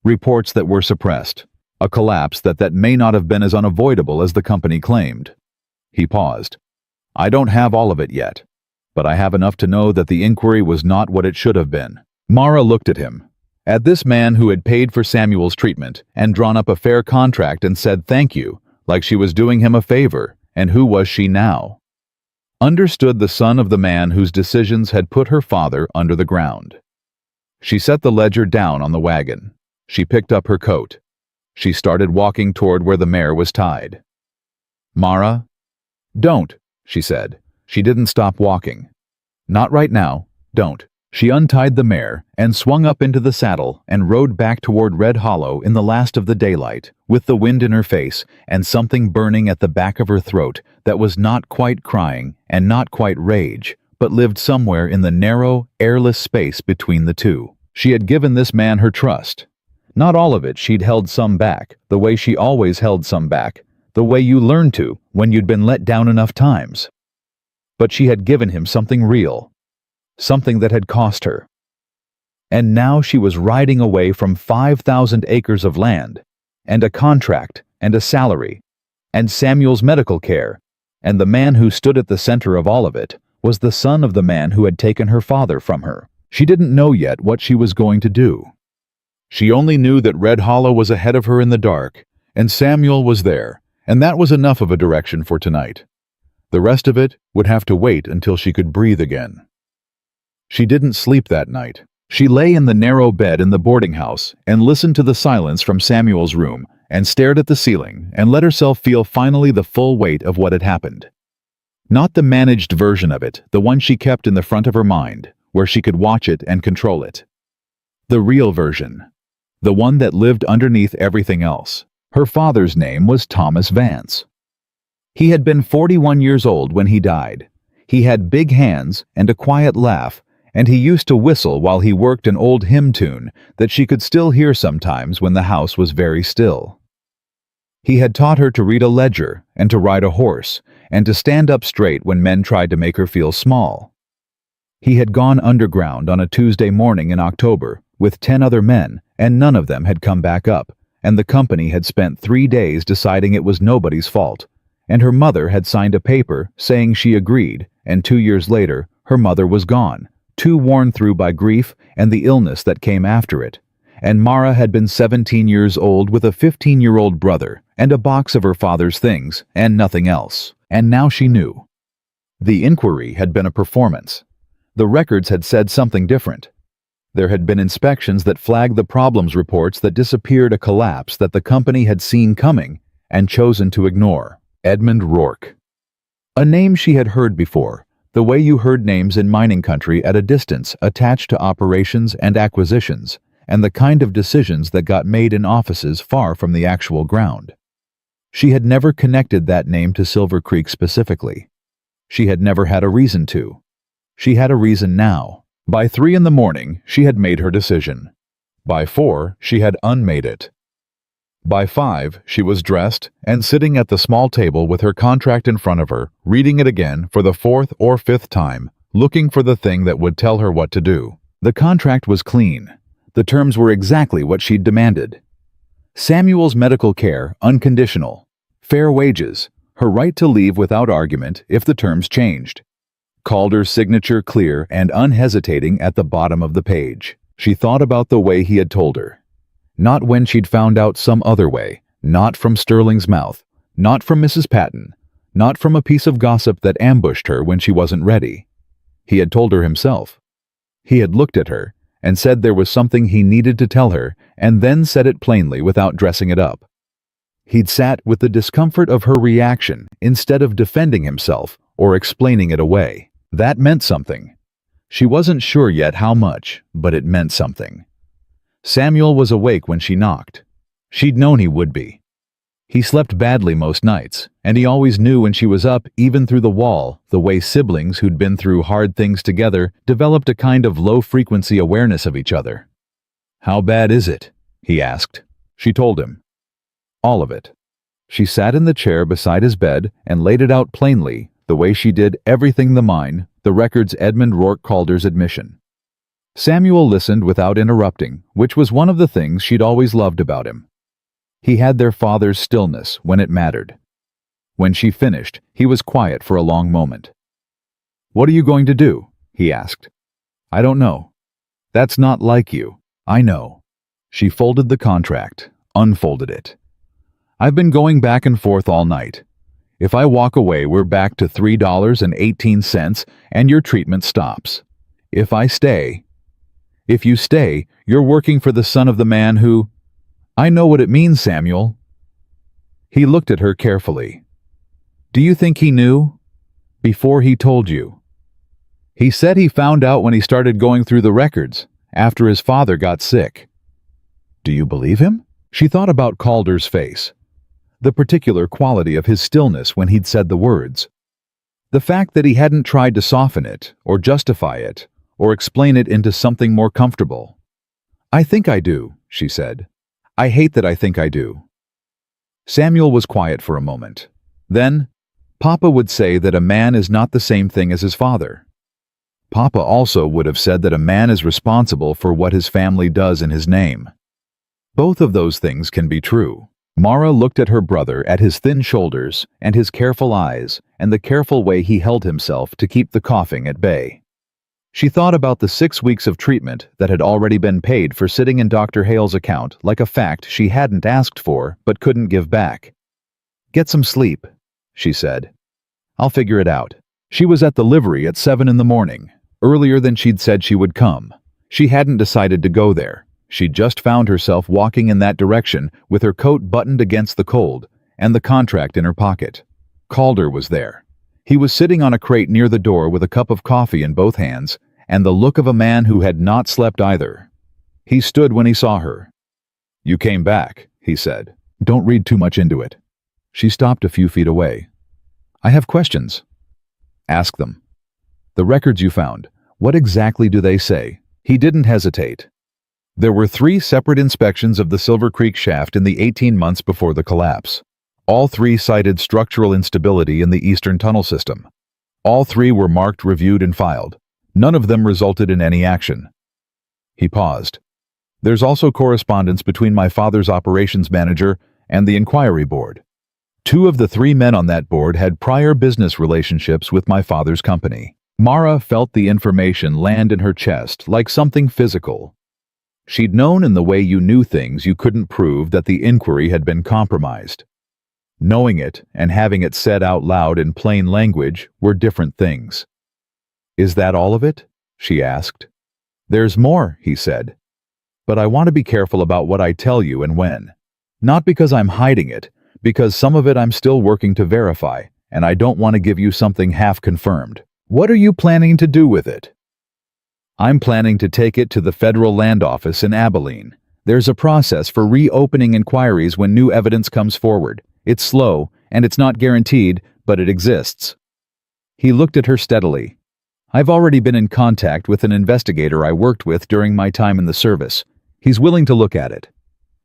Reports that were suppressed. A collapse that may not have been as unavoidable as the company claimed. He paused. "I don't have all of it yet, but I have enough to know that the inquiry was not what it should have been." Mara looked at him, at this man who had paid for Samuel's treatment and drawn up a fair contract and said thank you, like she was doing him a favor. And who was she now? Understood the son of the man whose decisions had put her father under the ground. She set the ledger down on the wagon. She picked up her coat. She started walking toward where the mare was tied. "Mara?" "Don't," she said. She didn't stop walking. "Not right now, don't." She untied the mare and swung up into the saddle and rode back toward Red Hollow in the last of the daylight, with the wind in her face and something burning at the back of her throat that was not quite crying and not quite rage, but lived somewhere in the narrow, airless space between the two. She had given this man her trust. Not all of it. She'd held some back, the way she always held some back, the way you learn to when you'd been let down enough times. But she had given him something real. Something that had cost her. And now she was riding away from 5,000 acres of land, and a contract, and a salary, and Samuel's medical care, and the man who stood at the center of all of it was the son of the man who had taken her father from her. She didn't know yet what she was going to do. She only knew that Red Hollow was ahead of her in the dark, and Samuel was there, and that was enough of a direction for tonight. The rest of it would have to wait until she could breathe again. She didn't sleep that night. She lay in the narrow bed in the boarding house and listened to the silence from Samuel's room and stared at the ceiling and let herself feel finally the full weight of what had happened. Not the managed version of it, the one she kept in the front of her mind, where she could watch it and control it. The real version. The one that lived underneath everything else. Her father's name was Thomas Vance. He had been 41 years old when he died. He had big hands and a quiet laugh, and he used to whistle while he worked an old hymn tune that she could still hear sometimes when the house was very still. He had taught her to read a ledger and to ride a horse and to stand up straight when men tried to make her feel small. He had gone underground on a Tuesday morning in October with 10 other men, and none of them had come back up, and the company had spent 3 days deciding it was nobody's fault, and her mother had signed a paper saying she agreed, and 2 years later her mother was gone, too worn through by grief and the illness that came after it, and Mara had been 17 years old with a 15-year-old brother and a box of her father's things and nothing else, and now she knew. The inquiry had been a performance. The records had said something different. There had been inspections that flagged the problems reports that disappeared a collapse that the company had seen coming and chosen to ignore. Edmund Rourke. A name she had heard before, the way you heard names in mining country at a distance attached to operations and acquisitions, and the kind of decisions that got made in offices far from the actual ground. She had never connected that name to Silver Creek specifically. She had never had a reason to. She had a reason now. By 3 in the morning, she had made her decision. By 4, she had unmade it. By 5, she was dressed and sitting at the small table with her contract in front of her, reading it again for the 4th or 5th time, looking for the thing that would tell her what to do. The contract was clean. The terms were exactly what she'd demanded. Samuel's medical care, unconditional. Fair wages. Her right to leave without argument if the terms changed. Calder's signature clear and unhesitating at the bottom of the page. She thought about the way he had told her. Not when she'd found out some other way, not from Sterling's mouth, not from Mrs. Patton, not from a piece of gossip that ambushed her when she wasn't ready. He had told her himself. He had looked at her and said there was something he needed to tell her, and then said it plainly without dressing it up. He'd sat with the discomfort of her reaction instead of defending himself or explaining it away. That meant something. She wasn't sure yet how much, but it meant something. Samuel was awake when she knocked. She'd known he would be. He slept badly most nights, and he always knew when she was up, even through the wall, the way siblings who'd been through hard things together developed a kind of low-frequency awareness of each other. "How bad is it?" he asked. She told him. All of it. She sat in the chair beside his bed and laid it out plainly, the way she did everything the mine, the record's Edmund Rourke Calder's admission. Samuel listened without interrupting, which was one of the things she'd always loved about him. He had their father's stillness when it mattered. When she finished, he was quiet for a long moment. "What are you going to do?" he asked. "I don't know." "That's not like you. I know." She folded the contract, unfolded it. "I've been going back and forth all night. If I walk away, we're back to $3.18 and your treatment stops. If you stay, you're working for the son of the man who—" "I know what it means, Samuel." He looked at her carefully. "Do you think he knew? Before he told you?" "He said he found out when he started going through the records, after his father got sick." "Do you believe him?" She thought about Calder's face. The particular quality of his stillness when he'd said the words. The fact that he hadn't tried to soften it, or justify it, or explain it into something more comfortable. "I think I do," she said. "I hate that I think I do." Samuel was quiet for a moment. Then, "Papa would say that a man is not the same thing as his father. Papa also would have said that a man is responsible for what his family does in his name. Both of those things can be true." Mara looked at her brother, at his thin shoulders, and his careful eyes, and the careful way he held himself to keep the coughing at bay. She thought about the 6 weeks of treatment that had already been paid for sitting in Dr. Hale's account like a fact she hadn't asked for but couldn't give back. "Get some sleep," she said. "I'll figure it out." She was at the livery at 7 in the morning, earlier than she'd said she would come. She hadn't decided to go there. She'd just found herself walking in that direction with her coat buttoned against the cold and the contract in her pocket. Calder was there. He was sitting on a crate near the door with a cup of coffee in both hands and the look of a man who had not slept either. He stood when he saw her. "You came back," he said. "Don't read too much into it." She stopped a few feet away. "I have questions." "Ask them." "The records you found, what exactly do they say?" He didn't hesitate. There were 3 separate inspections of the Silver Creek shaft in the 18 months before the collapse. All 3 cited structural instability in the eastern tunnel system. All 3 were marked, reviewed, and filed. None of them resulted in any action. He paused. "There's also correspondence between my father's operations manager and the inquiry board. 2 of the 3 men on that board had prior business relationships with my father's company." Mara felt the information land in her chest like something physical. She'd known in the way you knew things you couldn't prove that the inquiry had been compromised. Knowing it and having it said out loud in plain language were different things. "Is that all of it?" she asked. "There's more," he said. "But I want to be careful about what I tell you and when. Not because I'm hiding it, because some of it I'm still working to verify, and I don't want to give you something half-confirmed. What are you planning to do with it?" "I'm planning to take it to the Federal Land Office in Abilene. There's a process for reopening inquiries when new evidence comes forward. It's slow, and it's not guaranteed, but it exists." He looked at her steadily. "I've already been in contact with an investigator I worked with during my time in the service. He's willing to look at it."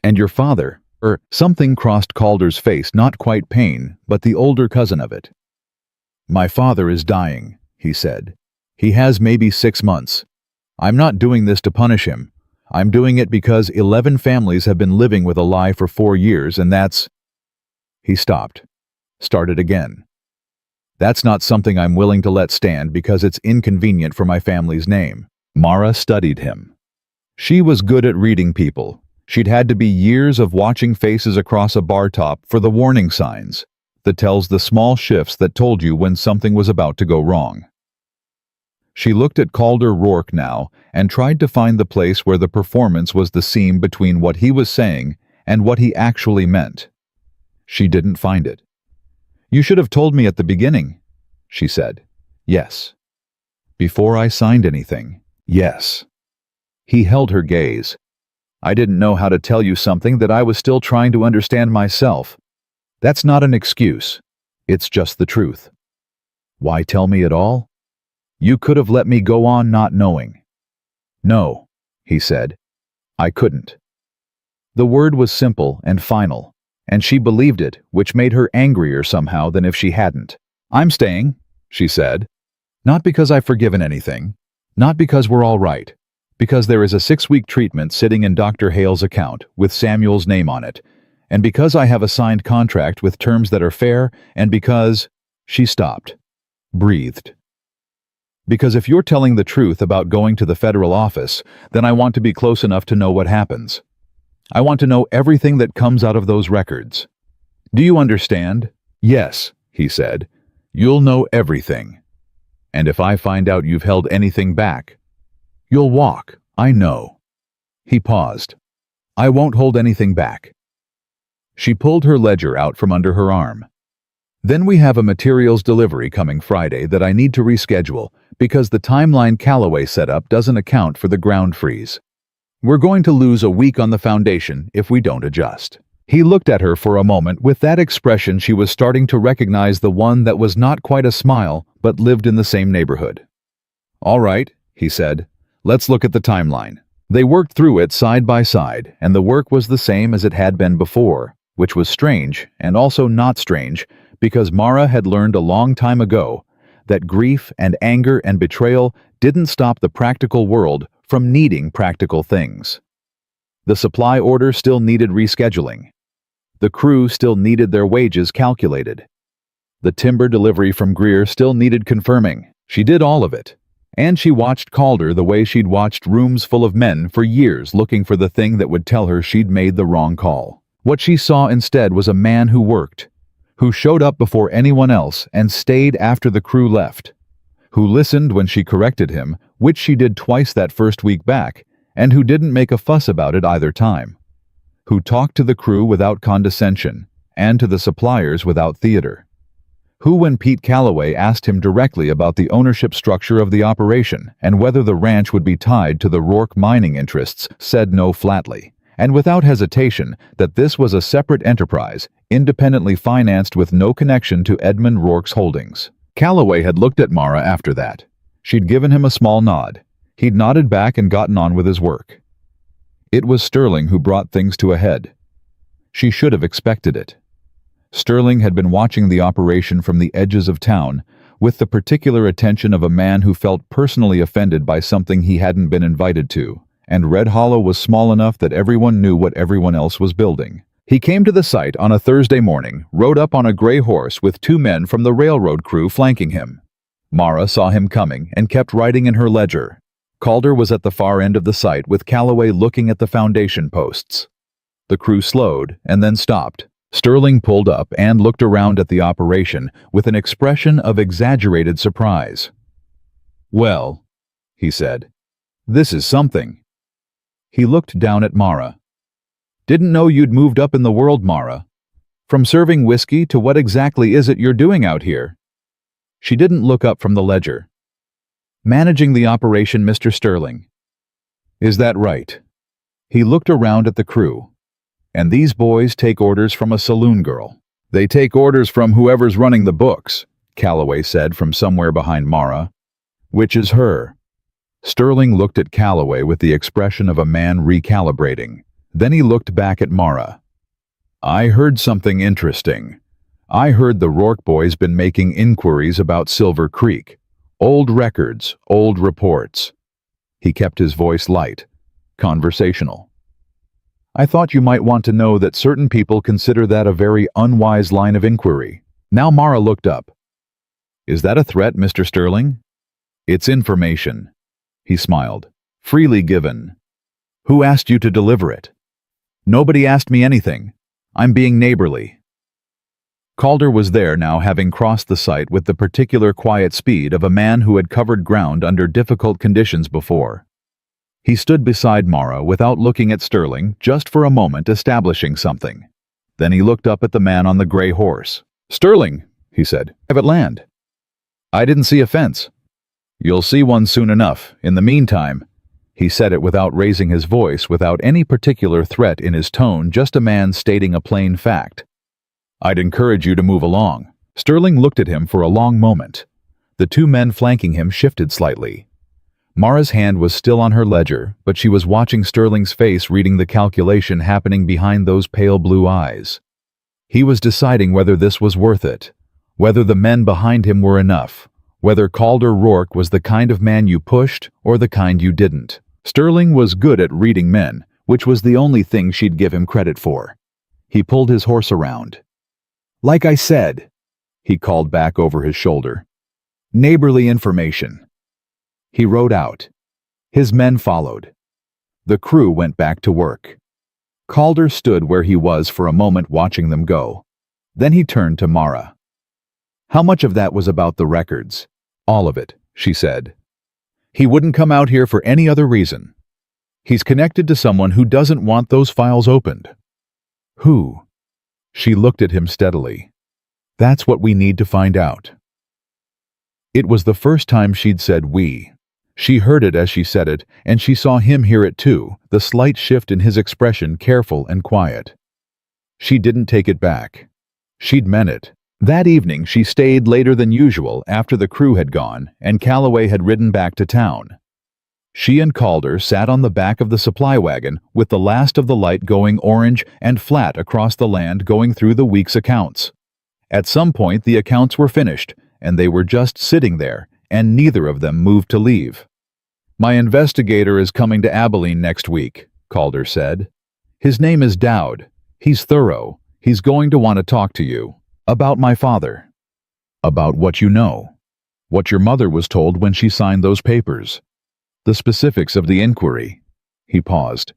"And your father?" Something crossed Calder's face, not quite pain, but the older cousin of it. "My father is dying," he said. "He has maybe 6 months. I'm not doing this to punish him. I'm doing it because 11 families have been living with a lie for 4 years, and that's—" He stopped. Started again. "That's not something I'm willing to let stand because it's inconvenient for my family's name." Mara studied him. She was good at reading people. She'd had to be years of watching faces across a bar top for the warning signs that tells the small shifts that told you when something was about to go wrong. She looked at Calder Rourke now and tried to find the place where the performance was the seam between what he was saying and what he actually meant. She didn't find it. "You should have told me at the beginning," she said. "Yes." "Before I signed anything." "Yes." He held her gaze. "I didn't know how to tell you something that I was still trying to understand myself. That's not an excuse. It's just the truth." "Why tell me at all?" "You could have let me go on not knowing." "No," he said. "I couldn't." The word was simple and final, and she believed it, which made her angrier somehow than if she hadn't. "I'm staying," she said. "Not because I've forgiven anything. Not because we're all right. Because there is a 6-week treatment sitting in Dr. Hale's account with Samuel's name on it. And because I have a signed contract with terms that are fair, and because—" She stopped. Breathed. "Because if you're telling the truth about going to the federal office, then I want to be close enough to know what happens. I want to know everything that comes out of those records. Do you understand?" "Yes," he said. "You'll know everything. And if I find out you've held anything back, you'll walk, I know." He paused. "I won't hold anything back." She pulled her ledger out from under her arm. "Then we have a materials delivery coming Friday that I need to reschedule because the timeline Calloway set up doesn't account for the ground freeze. We're going to lose a week on the foundation if we don't adjust." He looked at her for a moment with that expression she was starting to recognize, the one that was not quite a smile but lived in the same neighborhood. "All right," he said. "Let's look at the timeline." They worked through it side by side, and the work was the same as it had been before, which was strange and also not strange because Mara had learned a long time ago that grief and anger and betrayal didn't stop the practical world from needing practical things. The supply order still needed rescheduling. The crew still needed their wages calculated. The timber delivery from Greer still needed confirming. She did all of it. And she watched Calder the way she'd watched rooms full of men for years looking for the thing that would tell her she'd made the wrong call. What she saw instead was a man who worked, who showed up before anyone else and stayed after the crew left, who listened when she corrected him, which she did twice that first week back, and who didn't make a fuss about it either time, who talked to the crew without condescension and to the suppliers without theater, who, when Pete Calloway asked him directly about the ownership structure of the operation and whether the ranch would be tied to the Rourke mining interests, said no flatly, and without hesitation, that this was a separate enterprise, independently financed with no connection to Edmund Rourke's holdings. Calloway had looked at Mara after that. She'd given him a small nod. He'd nodded back and gotten on with his work. It was Sterling who brought things to a head. She should have expected it. Sterling had been watching the operation from the edges of town, with the particular attention of a man who felt personally offended by something he hadn't been invited to, and Red Hollow was small enough that everyone knew what everyone else was building. He came to the site on a Thursday morning, rode up on a gray horse with 2 men from the railroad crew flanking him. Mara saw him coming and kept writing in her ledger. Calder was at the far end of the site with Calloway looking at the foundation posts. The crew slowed and then stopped. Sterling pulled up and looked around at the operation with an expression of exaggerated surprise. "Well," he said, "this is something." He looked down at Mara. "Didn't know you'd moved up in the world, Mara. From serving whiskey to what exactly is it you're doing out here?" She didn't look up from the ledger. "Managing the operation, Mr. Sterling." "Is that right?" He looked around at the crew. "And these boys take orders from a saloon girl." "They take orders from whoever's running the books," Calloway said from somewhere behind Mara. "Which is her." Sterling looked at Calloway with the expression of a man recalibrating. Then he looked back at Mara. "I heard something interesting. I heard the Rourke boys been making inquiries about Silver Creek. Old records, old reports." He kept his voice light, conversational. "I thought you might want to know that certain people consider that a very unwise line of inquiry." Now Mara looked up. "Is that a threat, Mr. Sterling?" "It's information." He smiled. "Freely given." "Who asked you to deliver it?" "Nobody asked me anything. I'm being neighborly." Calder was there now, having crossed the site with the particular quiet speed of a man who had covered ground under difficult conditions before. He stood beside Mara without looking at Sterling, just for a moment, establishing something. Then he looked up at the man on the gray horse. "Sterling," he said, "private land." "I didn't see a fence." "You'll see one soon enough. In the meantime," he said it without raising his voice, without any particular threat in his tone, just a man stating a plain fact. "I'd encourage you to move along." Sterling looked at him for a long moment. The two men flanking him shifted slightly. Mara's hand was still on her ledger, but she was watching Sterling's face, reading the calculation happening behind those pale blue eyes. He was deciding whether this was worth it, whether the men behind him were enough, whether Calder Rourke was the kind of man you pushed or the kind you didn't. Sterling was good at reading men, which was the only thing she'd give him credit for. He pulled his horse around. "Like I said," he called back over his shoulder. "Neighborly information." He rode out. His men followed. The crew went back to work. Calder stood where he was for a moment, watching them go. Then he turned to Mara. "How much of that was about the records?" "All of it," she said. "He wouldn't come out here for any other reason. He's connected to someone who doesn't want those files opened." "Who?" She looked at him steadily. "That's what we need to find out." It was the first time she'd said "we." She heard it as she said it, and she saw him hear it too, the slight shift in his expression, careful and quiet. She didn't take it back. She'd meant it. That evening she stayed later than usual after the crew had gone and Calloway had ridden back to town. She and Calder sat on the back of the supply wagon with the last of the light going orange and flat across the land, going through the week's accounts. At some point the accounts were finished, and they were just sitting there, and neither of them moved to leave. "My investigator is coming to Abilene next week," Calder said. "His name is Dowd. He's thorough. He's going to want to talk to you. About my father. About what you know. What your mother was told when she signed those papers. The specifics of the inquiry." He paused.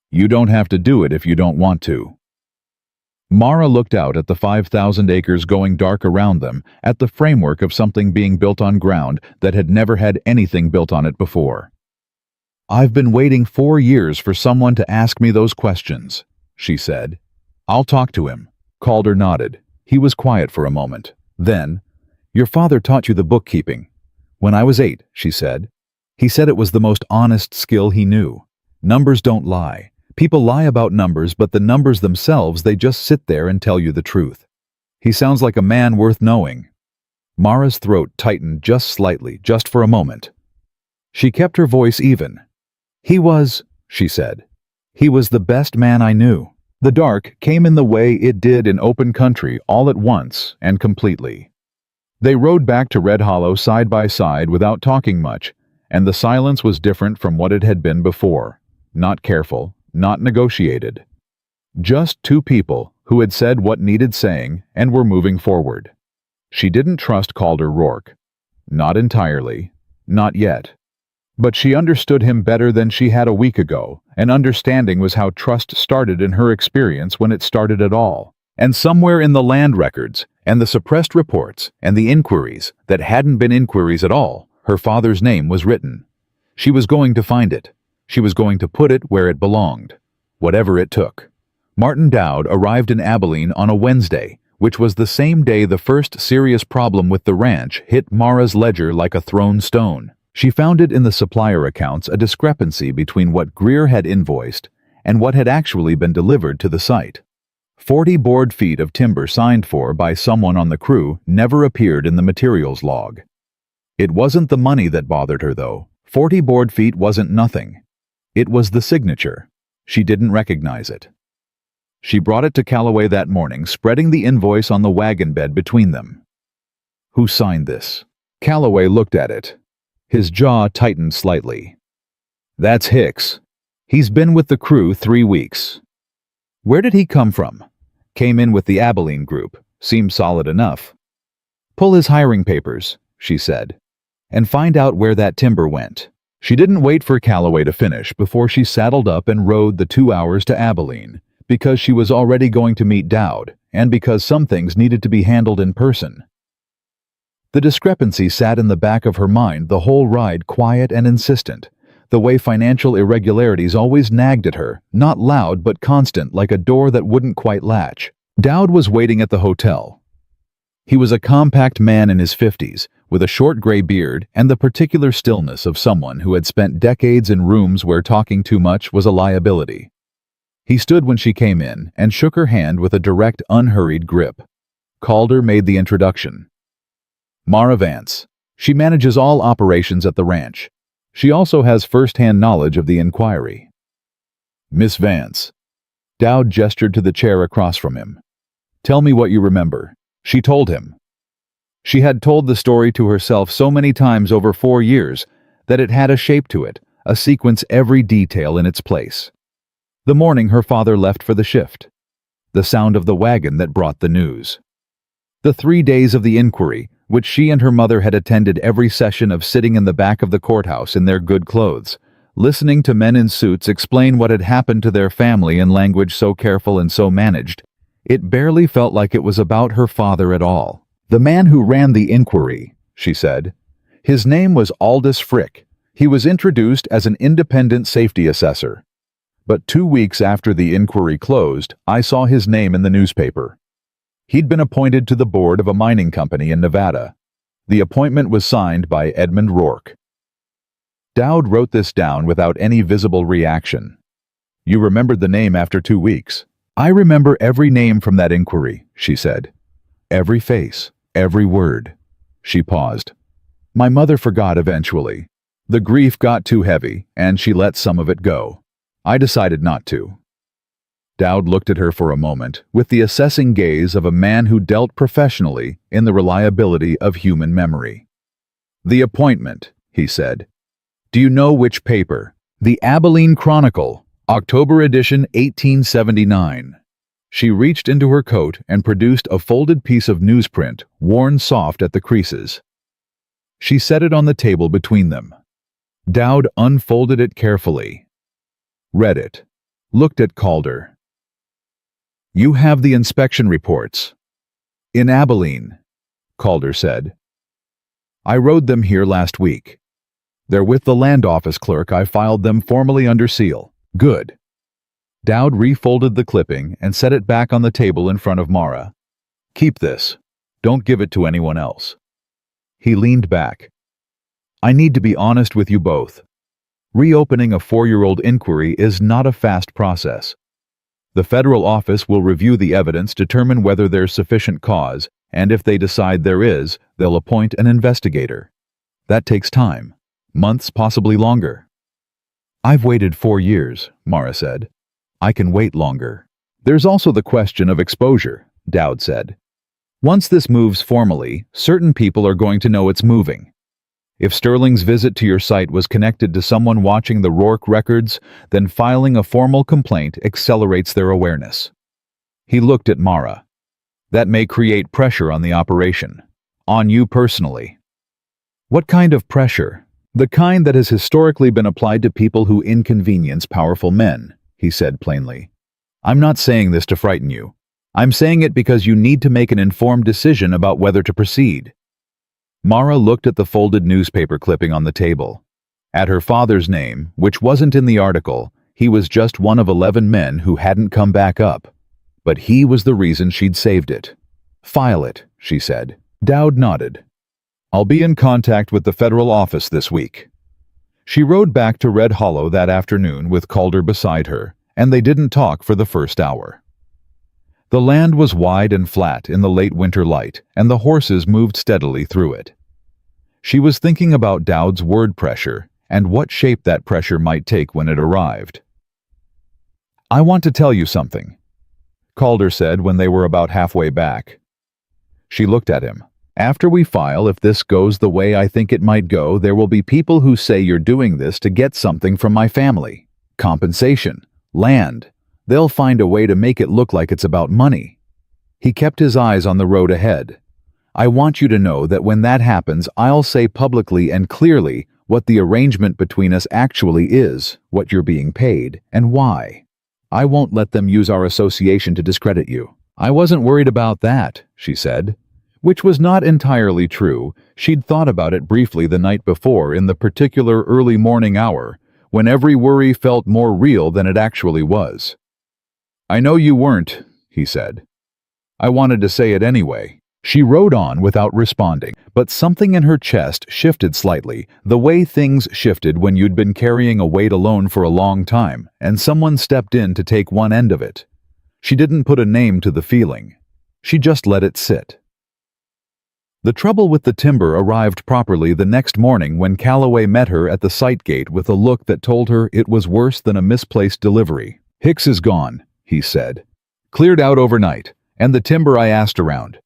"You don't have to do it if you don't want to." Mara looked out at the 5,000 acres going dark around them, at the framework of something being built on ground that had never had anything built on it before. "I've been waiting 4 years for someone to ask me those questions," she said. "I'll talk to him." Calder nodded. He was quiet for a moment. Then, "Your father taught you the bookkeeping." "When I was 8, she said. "He said it was the most honest skill he knew. Numbers don't lie. People lie about numbers, but the numbers themselves, they just sit there and tell you the truth. He sounds like a man worth knowing." Mara's throat tightened just slightly, just for a moment. She kept her voice even. "He was," she said. "He was the best man I knew." The dark came in the way it did in open country, all at once and completely. They rode back to Red Hollow side by side without talking much, and the silence was different from what it had been before. Not careful, not negotiated. Just two people who had said what needed saying and were moving forward. She didn't trust Calder Rourke. Not entirely. Not yet. But she understood him better than she had a week ago, and understanding was how trust started in her experience, when it started at all. And somewhere in the land records, and the suppressed reports, and the inquiries that hadn't been inquiries at all, her father's name was written. She was going to find it. She was going to put it where it belonged. Whatever it took. Martin Dowd arrived in Abilene on a Wednesday, which was the same day the first serious problem with the ranch hit Mara's ledger like a thrown stone. She found it in the supplier accounts, a discrepancy between what Greer had invoiced and what had actually been delivered to the site. 40 board feet of timber signed for by someone on the crew never appeared in the materials log. It wasn't the money that bothered her, though. 40 board feet wasn't nothing. It was the signature. She didn't recognize it. She brought it to Calloway that morning, spreading the invoice on the wagon bed between them. "Who signed this?" Calloway looked at it. His jaw tightened slightly. "That's Hicks. He's been with the crew 3 weeks. Where did he come from?" "Came in with the Abilene group. Seemed solid enough." "Pull his hiring papers," she said, "and find out where that timber went." She didn't wait for Calloway to finish before she saddled up and rode the 2 hours to Abilene, because she was already going to meet Dowd, and because some things needed to be handled in person. The discrepancy sat in the back of her mind the whole ride, quiet and insistent, the way financial irregularities always nagged at her, not loud but constant, like a door that wouldn't quite latch. Dowd was waiting at the hotel. He was a compact man in his 50s, with a short gray beard and the particular stillness of someone who had spent decades in rooms where talking too much was a liability. He stood when she came in and shook her hand with a direct, unhurried grip. Calder made the introduction. Mara Vance. She manages all operations at the ranch. She also has first-hand knowledge of the inquiry. Miss Vance. Dowd gestured to the chair across from him. Tell me what you remember. She told him. She had told the story to herself so many times over 4 years that it had a shape to it, a sequence, every detail in its place. The morning her father left for the shift. The sound of the wagon that brought the news. The 3 days of the inquiry, which she and her mother had attended every session of sitting in the back of the courthouse in their good clothes, listening to men in suits explain what had happened to their family in language so careful and so managed. It barely felt like it was about her father at all. The man who ran the inquiry, she said. His name was Aldous Frick. He was introduced as an independent safety assessor. But 2 weeks after the inquiry closed, I saw his name in the newspaper. He'd been appointed to the board of a mining company in Nevada. The appointment was signed by Edmund Rourke. Dowd wrote this down without any visible reaction. You remembered the name after 2 weeks. I remember every name from that inquiry, she said. Every face, every word. She paused. My mother forgot eventually. The grief got too heavy, and she let some of it go. I decided not to. Dowd looked at her for a moment, with the assessing gaze of a man who dealt professionally in the reliability of human memory. The appointment, he said. Do you know which paper? The Abilene Chronicle, October edition, 1879. She reached into her coat and produced a folded piece of newsprint, worn soft at the creases. She set it on the table between them. Dowd unfolded it carefully. Read it. Looked at Calder. You have the inspection reports. In Abilene, Calder said. I rode them here last week. They're with the land office clerk. I filed them formally under seal. Good. Dowd refolded the clipping and set it back on the table in front of Mara. Keep this. Don't give it to anyone else. He leaned back. I need to be honest with you both. Reopening a 4-year-old inquiry is not a fast process. The federal office will review the evidence, determine whether there's sufficient cause, and if they decide there is, they'll appoint an investigator. That takes time. Months, possibly longer. I've waited 4 years, Mara said. I can wait longer. There's also the question of exposure, Dowd said. Once this moves formally, certain people are going to know it's moving. If Sterling's visit to your site was connected to someone watching the Rourke records, then filing a formal complaint accelerates their awareness. He looked at Mara. That may create pressure on the operation. On you personally. What kind of pressure? The kind that has historically been applied to people who inconvenience powerful men, he said plainly. I'm not saying this to frighten you. I'm saying it because you need to make an informed decision about whether to proceed. Mara looked at the folded newspaper clipping on the table. At her father's name, which wasn't in the article, he was just one of 11 men who hadn't come back up. But he was the reason she'd saved it. File it, she said. Dowd nodded. I'll be in contact with the federal office this week. She rode back to Red Hollow that afternoon with Calder beside her, and they didn't talk for the first hour. The land was wide and flat in the late winter light, and the horses moved steadily through it. She was thinking about Dowd's word pressure and what shape that pressure might take when it arrived. I want to tell you something, Calder said when they were about halfway back. She looked at him. After we file, if this goes the way I think it might go, there will be people who say you're doing this to get something from my family. Compensation, land. They'll find a way to make it look like it's about money. He kept his eyes on the road ahead. I want you to know that when that happens, I'll say publicly and clearly what the arrangement between us actually is, what you're being paid, and why. I won't let them use our association to discredit you. I wasn't worried about that, she said. Which was not entirely true. She'd thought about it briefly the night before in the particular early morning hour, when every worry felt more real than it actually was. I know you weren't, he said. I wanted to say it anyway. She rode on without responding, but something in her chest shifted slightly, the way things shifted when you'd been carrying a weight alone for a long time, and someone stepped in to take one end of it. She didn't put a name to the feeling. She just let it sit. The trouble with the timber arrived properly the next morning when Calloway met her at the site gate with a look that told her it was worse than a misplaced delivery. Hicks is gone, he said. Cleared out overnight, and the timber I asked around.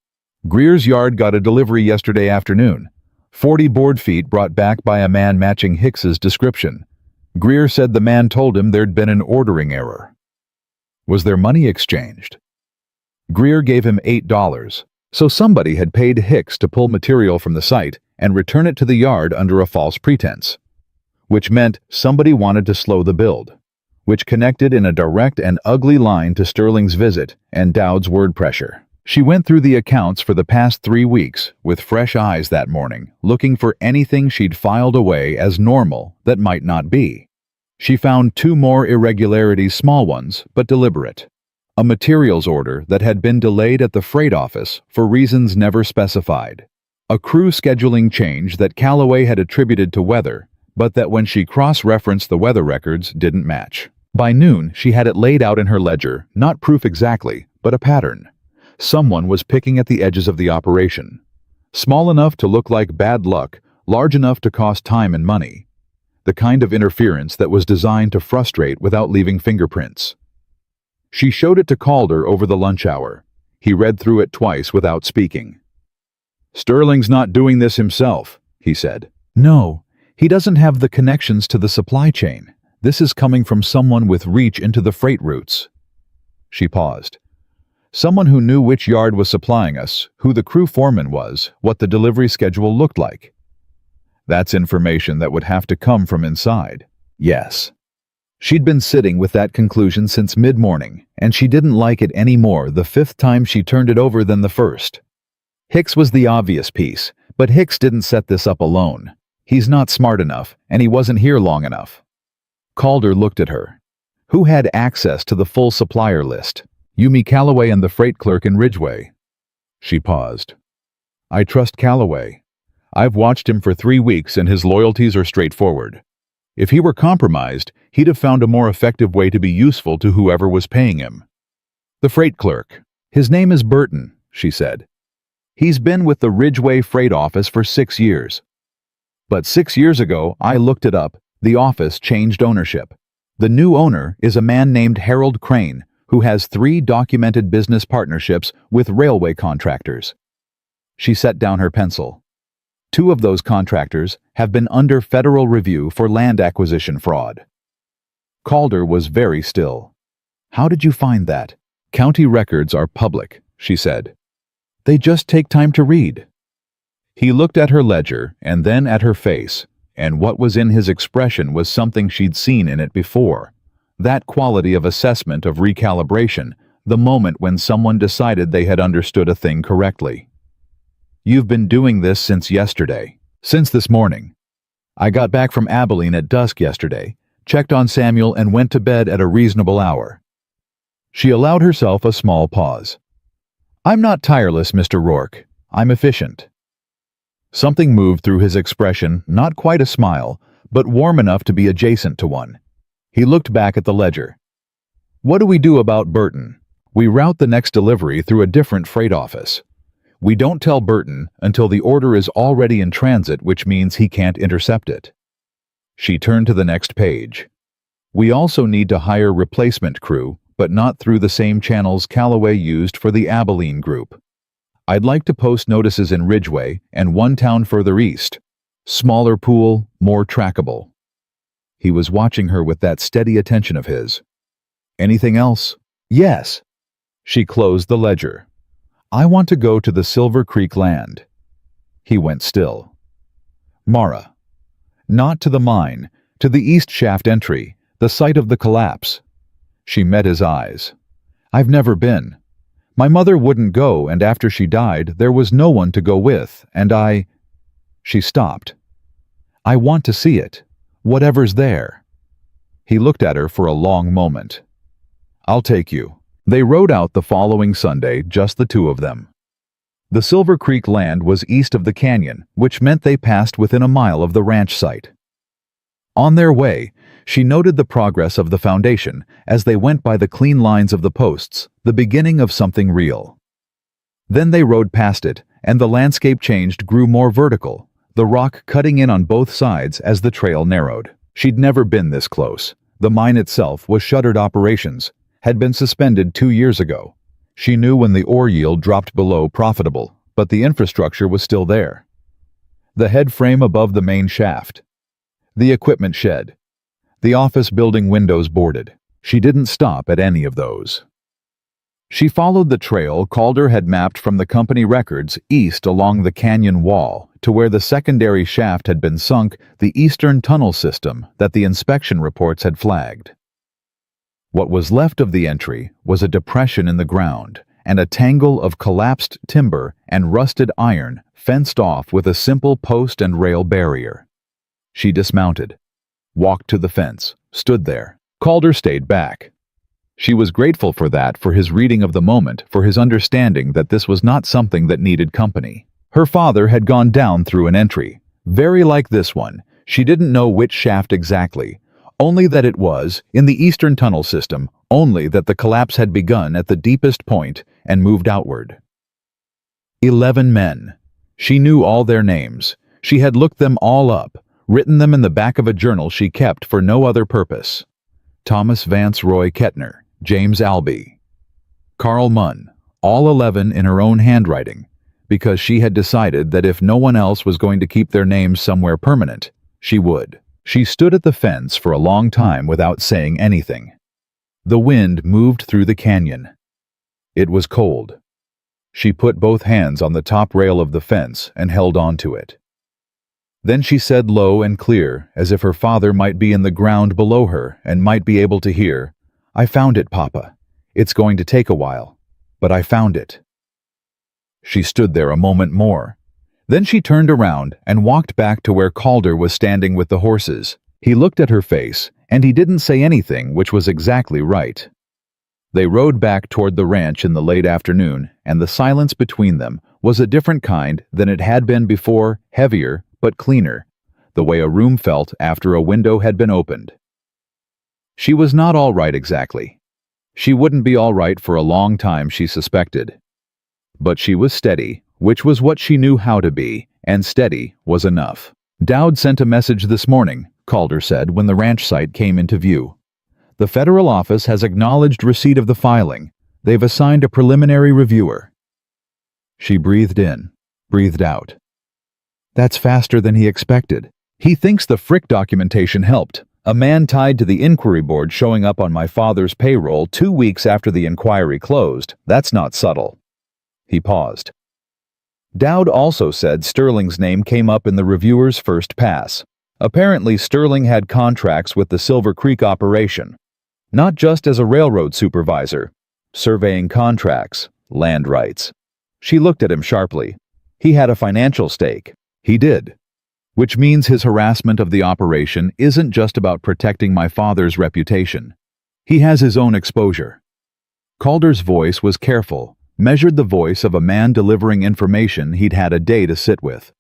Greer's yard got a delivery yesterday afternoon. 40 board feet brought back by a man matching Hicks's description. Greer said the man told him there'd been an ordering error. Was there money exchanged? Greer gave him $8. So somebody had paid Hicks to pull material from the site and return it to the yard under a false pretense, which meant somebody wanted to slow the build, which connected in a direct and ugly line to Sterling's visit and Dowd's word pressure. She went through the accounts for the past 3 weeks with fresh eyes that morning, looking for anything she'd filed away as normal that might not be. She found 2 more irregularities, small ones, but deliberate. A materials order that had been delayed at the freight office for reasons never specified. A crew scheduling change that Calloway had attributed to weather, but that when she cross-referenced the weather records didn't match. By noon, she had it laid out in her ledger, not proof exactly, but a pattern. Someone was picking at the edges of the operation. Small enough to look like bad luck, large enough to cost time and money. The kind of interference that was designed to frustrate without leaving fingerprints. She showed it to Calder over the lunch hour. He read through it twice without speaking. Sterling's not doing this himself, he said. No, he doesn't have the connections to the supply chain. This is coming from someone with reach into the freight routes. She paused. Someone who knew which yard was supplying us, who the crew foreman was, what the delivery schedule looked like. That's information that would have to come from inside. Yes. She'd been sitting with that conclusion since mid-morning, and she didn't like it any more the 5th time she turned it over than the 1st. Hicks was the obvious piece, but Hicks didn't set this up alone. He's not smart enough, and he wasn't here long enough. Calder looked at her. Who had access to the full supplier list? Yumi Calloway and the freight clerk in Ridgeway. She paused. I trust Calloway. I've watched him for 3 weeks, and his loyalties are straightforward. If he were compromised, he'd have found a more effective way to be useful to whoever was paying him. The freight clerk. His name is Burton, she said. He's been with the Ridgeway freight office for 6 years. But 6 years ago, I looked it up, the office changed ownership. The new owner is a man named Harold Crane, who has 3 documented business partnerships with railway contractors. She set down her pencil. 2 of those contractors have been under federal review for land acquisition fraud. Calder was very still. How did you find that? County records are public, she said. They just take time to read. He looked at her ledger and then at her face, and what was in his expression was something she'd seen in it before. That quality of assessment, of recalibration, the moment when someone decided they had understood a thing correctly. You've been doing this since yesterday. Since this morning. I got back from Abilene at dusk yesterday, checked on Samuel, and went to bed at a reasonable hour. She allowed herself a small pause. I'm not tireless, Mr. Rourke. I'm efficient. Something moved through his expression, not quite a smile, but warm enough to be adjacent to one. He looked back at the ledger. What do we do about Burton? We route the next delivery through a different freight office. We don't tell Burton until the order is already in transit, which means he can't intercept it. She turned to the next page. We also need to hire replacement crew, but not through the same channels Calloway used for the Abilene group. I'd like to post notices in Ridgeway and one town further east. Smaller pool, more trackable. He was watching her with that steady attention of his. Anything else? Yes. She closed the ledger. I want to go to the Silver Creek land. He went still. Mara. Not to the mine, to the east shaft entry, the site of the collapse. She met his eyes. "I've never been. My mother wouldn't go, and after she died, there was no one to go with, and I—" She stopped. "I want to see it. Whatever's there." He looked at her for a long moment. "I'll take you." They rode out the following Sunday, just the two of them. The Silver Creek land was east of the canyon, which meant they passed within a mile of the ranch site. On their way, she noted the progress of the foundation as they went by the clean lines of the posts, the beginning of something real. Then they rode past it, and the landscape changed, grew more vertical, the rock cutting in on both sides as the trail narrowed. She'd never been this close. The mine itself was shuttered operations, had been suspended 2 years ago. She knew when the ore yield dropped below profitable, but the infrastructure was still there. The head frame above the main shaft. The equipment shed. The office building windows boarded. She didn't stop at any of those. She followed the trail Calder had mapped from the company records east along the canyon wall to where the secondary shaft had been sunk, the eastern tunnel system that the inspection reports had flagged. What was left of the entry was a depression in the ground and a tangle of collapsed timber and rusted iron fenced off with a simple post and rail barrier. She dismounted, walked to the fence, stood there. Calder stayed back. She was grateful for that, for his reading of the moment, for his understanding that this was not something that needed company. Her father had gone down through an entry, very like this one. She didn't know which shaft exactly, only that it was in the eastern tunnel system, only that the collapse had begun at the deepest point and moved outward. 11 men. She knew all their names. She had looked them all up, written them in the back of a journal she kept for no other purpose. Thomas Vance Roy Kettner, James Albee, Carl Munn, all 11 in her own handwriting, because she had decided that if no one else was going to keep their names somewhere permanent, she would. She stood at the fence for a long time without saying anything. The wind moved through the canyon. It was cold. She put both hands on the top rail of the fence and held on to it. Then she said low and clear, as if her father might be in the ground below her and might be able to hear, "I found it, Papa. It's going to take a while, but I found it." She stood there a moment more. Then she turned around and walked back to where Calder was standing with the horses. He looked at her face, and he didn't say anything, which was exactly right. They rode back toward the ranch in the late afternoon, and the silence between them was a different kind than it had been before, heavier, but cleaner, the way a room felt after a window had been opened. She was not all right exactly. She wouldn't be all right for a long time, she suspected. But she was steady, which was what she knew how to be, and steady was enough. "Dowd sent a message this morning," Calder said when the ranch site came into view. "The federal office has acknowledged receipt of the filing. They've assigned a preliminary reviewer." She breathed in, breathed out. That's faster than he expected. He thinks the Frick documentation helped. A man tied to the inquiry board showing up on my father's payroll 2 weeks after the inquiry closed. That's not subtle. He paused. Dowd also said Sterling's name came up in the reviewer's first pass. Apparently Sterling had contracts with the Silver Creek operation, not just as a railroad supervisor, surveying contracts, land rights. She looked at him sharply. He had a financial stake. He did. Which means his harassment of the operation isn't just about protecting my father's reputation. He has his own exposure. Calder's voice was careful, measured the voice of a man delivering information he'd had a day to sit with.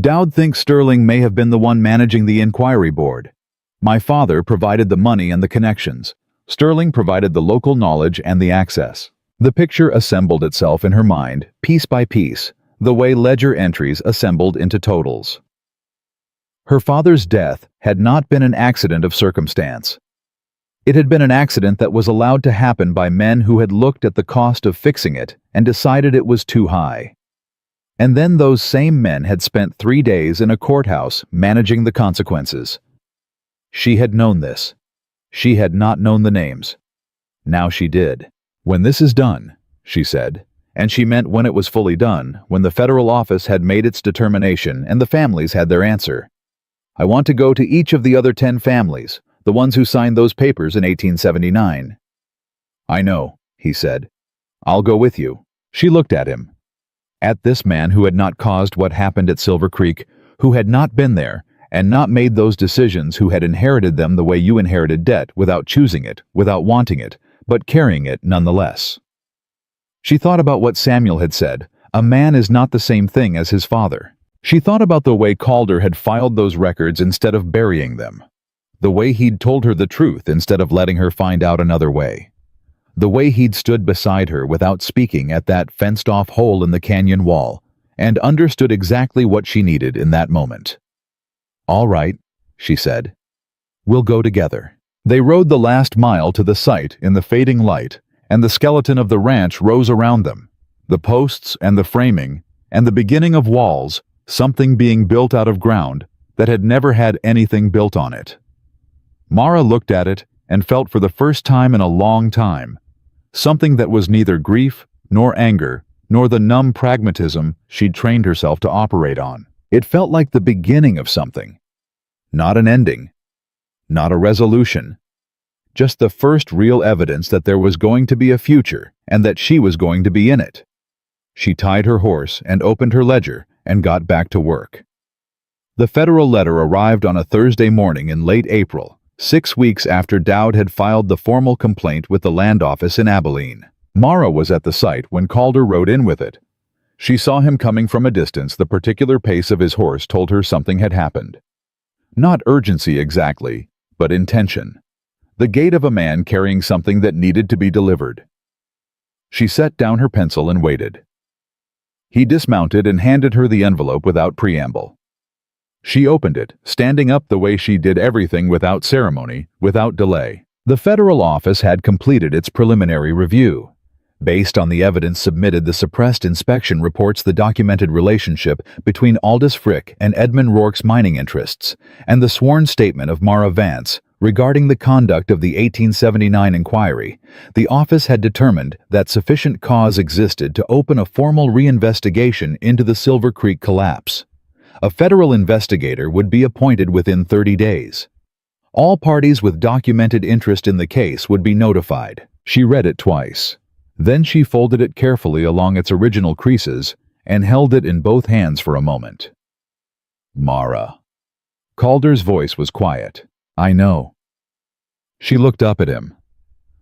Dowd thinks Sterling may have been the one managing the inquiry board. My father provided the money and the connections. Sterling provided the local knowledge and the access. The picture assembled itself in her mind, piece by piece, the way ledger entries assembled into totals. Her father's death had not been an accident of circumstance. It had been an accident that was allowed to happen by men who had looked at the cost of fixing it and decided it was too high. And then those same men had spent 3 days in a courthouse managing the consequences. She had known this. She had not known the names. Now she did. "When this is done," she said, and she meant when it was fully done, when the federal office had made its determination and the families had their answer. "I want to go to each of the other 10 families, The ones who signed those papers in 1879. I know, he said. I'll go with you. She looked at him. At this man who had not caused what happened at Silver Creek, who had not been there, and not made those decisions, who had inherited them the way you inherited debt, without choosing it, without wanting it, but carrying it nonetheless. She thought about what Samuel had said, a man is not the same thing as his father. She thought about the way Calder had filed those records instead of burying them. The way he'd told her the truth instead of letting her find out another way. The way he'd stood beside her without speaking at that fenced-off hole in the canyon wall, and understood exactly what she needed in that moment. All right, she said. We'll go together. They rode the last mile to the site in the fading light, and the skeleton of the ranch rose around them. The posts and the framing, and the beginning of walls, something being built out of ground that had never had anything built on it. Mara looked at it and felt for the first time in a long time something that was neither grief nor anger nor the numb pragmatism she'd trained herself to operate on. It felt like the beginning of something. Not an ending. Not a resolution. Just the first real evidence that there was going to be a future and that she was going to be in it. She tied her horse and opened her ledger and got back to work. The federal letter arrived on a Thursday morning in late April, 6 weeks after Dowd had filed the formal complaint with the land office in Abilene. Mara was at the site when Calder rode in with it. She saw him coming from a distance. The particular pace of his horse told her something had happened. Not urgency exactly, but intention. The gait of a man carrying something that needed to be delivered. She set down her pencil and waited. He dismounted and handed her the envelope without preamble. She opened it, standing up the way she did everything, without ceremony, without delay. The federal office had completed its preliminary review. Based on the evidence submitted, the suppressed inspection reports the documented relationship between Aldous Frick and Edmund Rourke's mining interests, and the sworn statement of Mara Vance regarding the conduct of the 1879 inquiry. The office had determined that sufficient cause existed to open a formal reinvestigation into the Silver Creek collapse. A federal investigator would be appointed within 30 days. All parties with documented interest in the case would be notified. She read it twice. Then she folded it carefully along its original creases and held it in both hands for a moment. Mara. Calder's voice was quiet. I know. She looked up at him.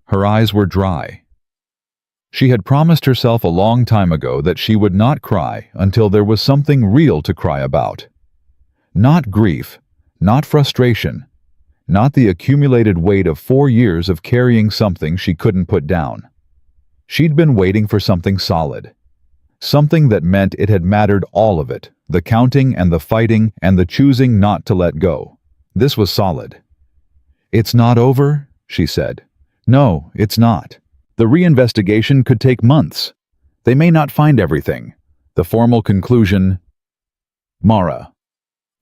Her eyes were dry. She had promised herself a long time ago that she would not cry until there was something real to cry about. Not grief, not frustration, not the accumulated weight of 4 years of carrying something she couldn't put down. She'd been waiting for something solid. Something that meant it had mattered, all of it, the counting and the fighting and the choosing not to let go. This was solid. It's not over, she said. No, it's not. The reinvestigation could take months. They may not find everything. The formal conclusion... Mara.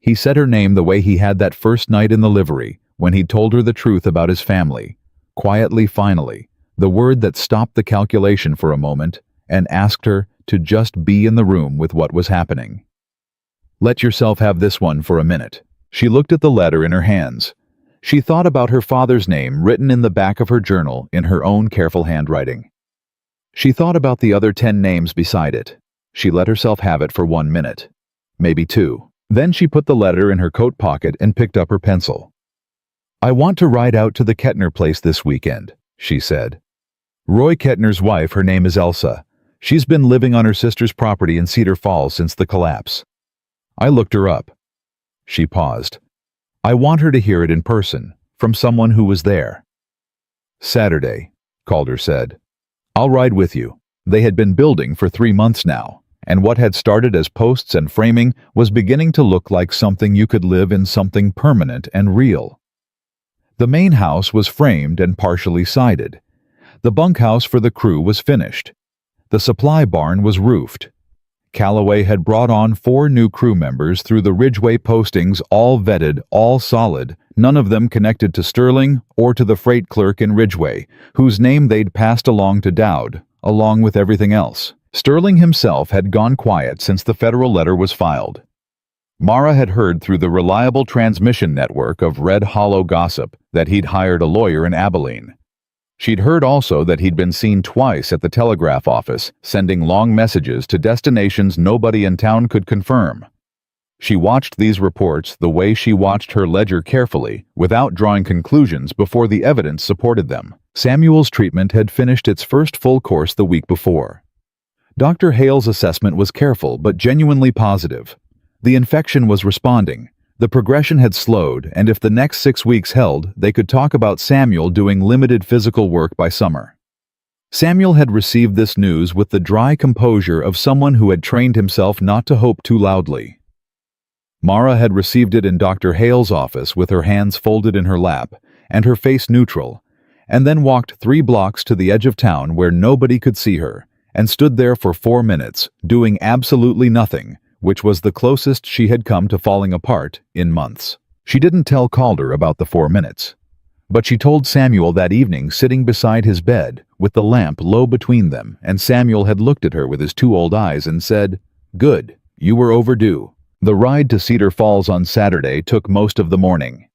He said her name the way he had that first night in the livery, when he'd told her the truth about his family. Quietly, finally. The word that stopped the calculation for a moment and asked her to just be in the room with what was happening. Let yourself have this one for a minute. She looked at the letter in her hands. She thought about her father's name written in the back of her journal in her own careful handwriting. She thought about the other 10 names beside it. She let herself have it for 1 minute. Maybe 2. Then she put the letter in her coat pocket and picked up her pencil. I want to ride out to the Kettner place this weekend, she said. Roy Kettner's wife, her name is Elsa. She's been living on her sister's property in Cedar Falls since the collapse. I looked her up. She paused. I want her to hear it in person, from someone who was there. Saturday, Calder said. I'll ride with you. They had been building for 3 months now, and what had started as posts and framing was beginning to look like something you could live in, something permanent and real. The main house was framed and partially sided. The bunkhouse for the crew was finished. The supply barn was roofed. Callaway had brought on 4 new crew members through the Ridgeway postings, all vetted, all solid, none of them connected to Sterling or to the freight clerk in Ridgeway, whose name they'd passed along to Dowd, along with everything else. Sterling himself had gone quiet since the federal letter was filed. Mara had heard through the reliable transmission network of Red Hollow gossip that he'd hired a lawyer in Abilene. She'd heard also that he'd been seen twice at the telegraph office, sending long messages to destinations nobody in town could confirm. She watched these reports the way she watched her ledger carefully, without drawing conclusions before the evidence supported them. Samuel's treatment had finished its first full course the week before. Dr. Hale's assessment was careful but genuinely positive. The infection was responding. The progression had slowed, and if the next 6 weeks held, they could talk about Samuel doing limited physical work by summer. Samuel had received this news with the dry composure of someone who had trained himself not to hope too loudly. Mara had received it in Dr. Hale's office with her hands folded in her lap and her face neutral, and then walked 3 blocks to the edge of town where nobody could see her, and stood there for 4 minutes, doing absolutely nothing, which was the closest she had come to falling apart in months. She didn't tell Calder about the 4 minutes, but she told Samuel that evening sitting beside his bed, with the lamp low between them, and Samuel had looked at her with his 2 old eyes and said, "Good, you were overdue." The ride to Cedar Falls on Saturday took most of the morning.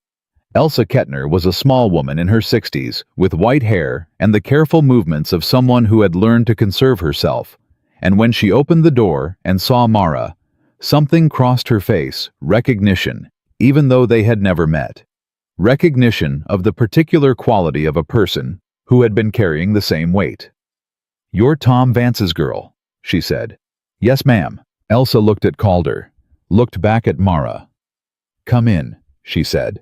Elsa Kettner was a small woman in her 60s, with white hair and the careful movements of someone who had learned to conserve herself, and when she opened the door and saw Mara, something crossed her face, recognition, even though they had never met. Recognition of the particular quality of a person who had been carrying the same weight. "You're Tom Vance's girl," she said. "Yes, ma'am." Elsa looked at Calder, looked back at Mara. "Come in," she said.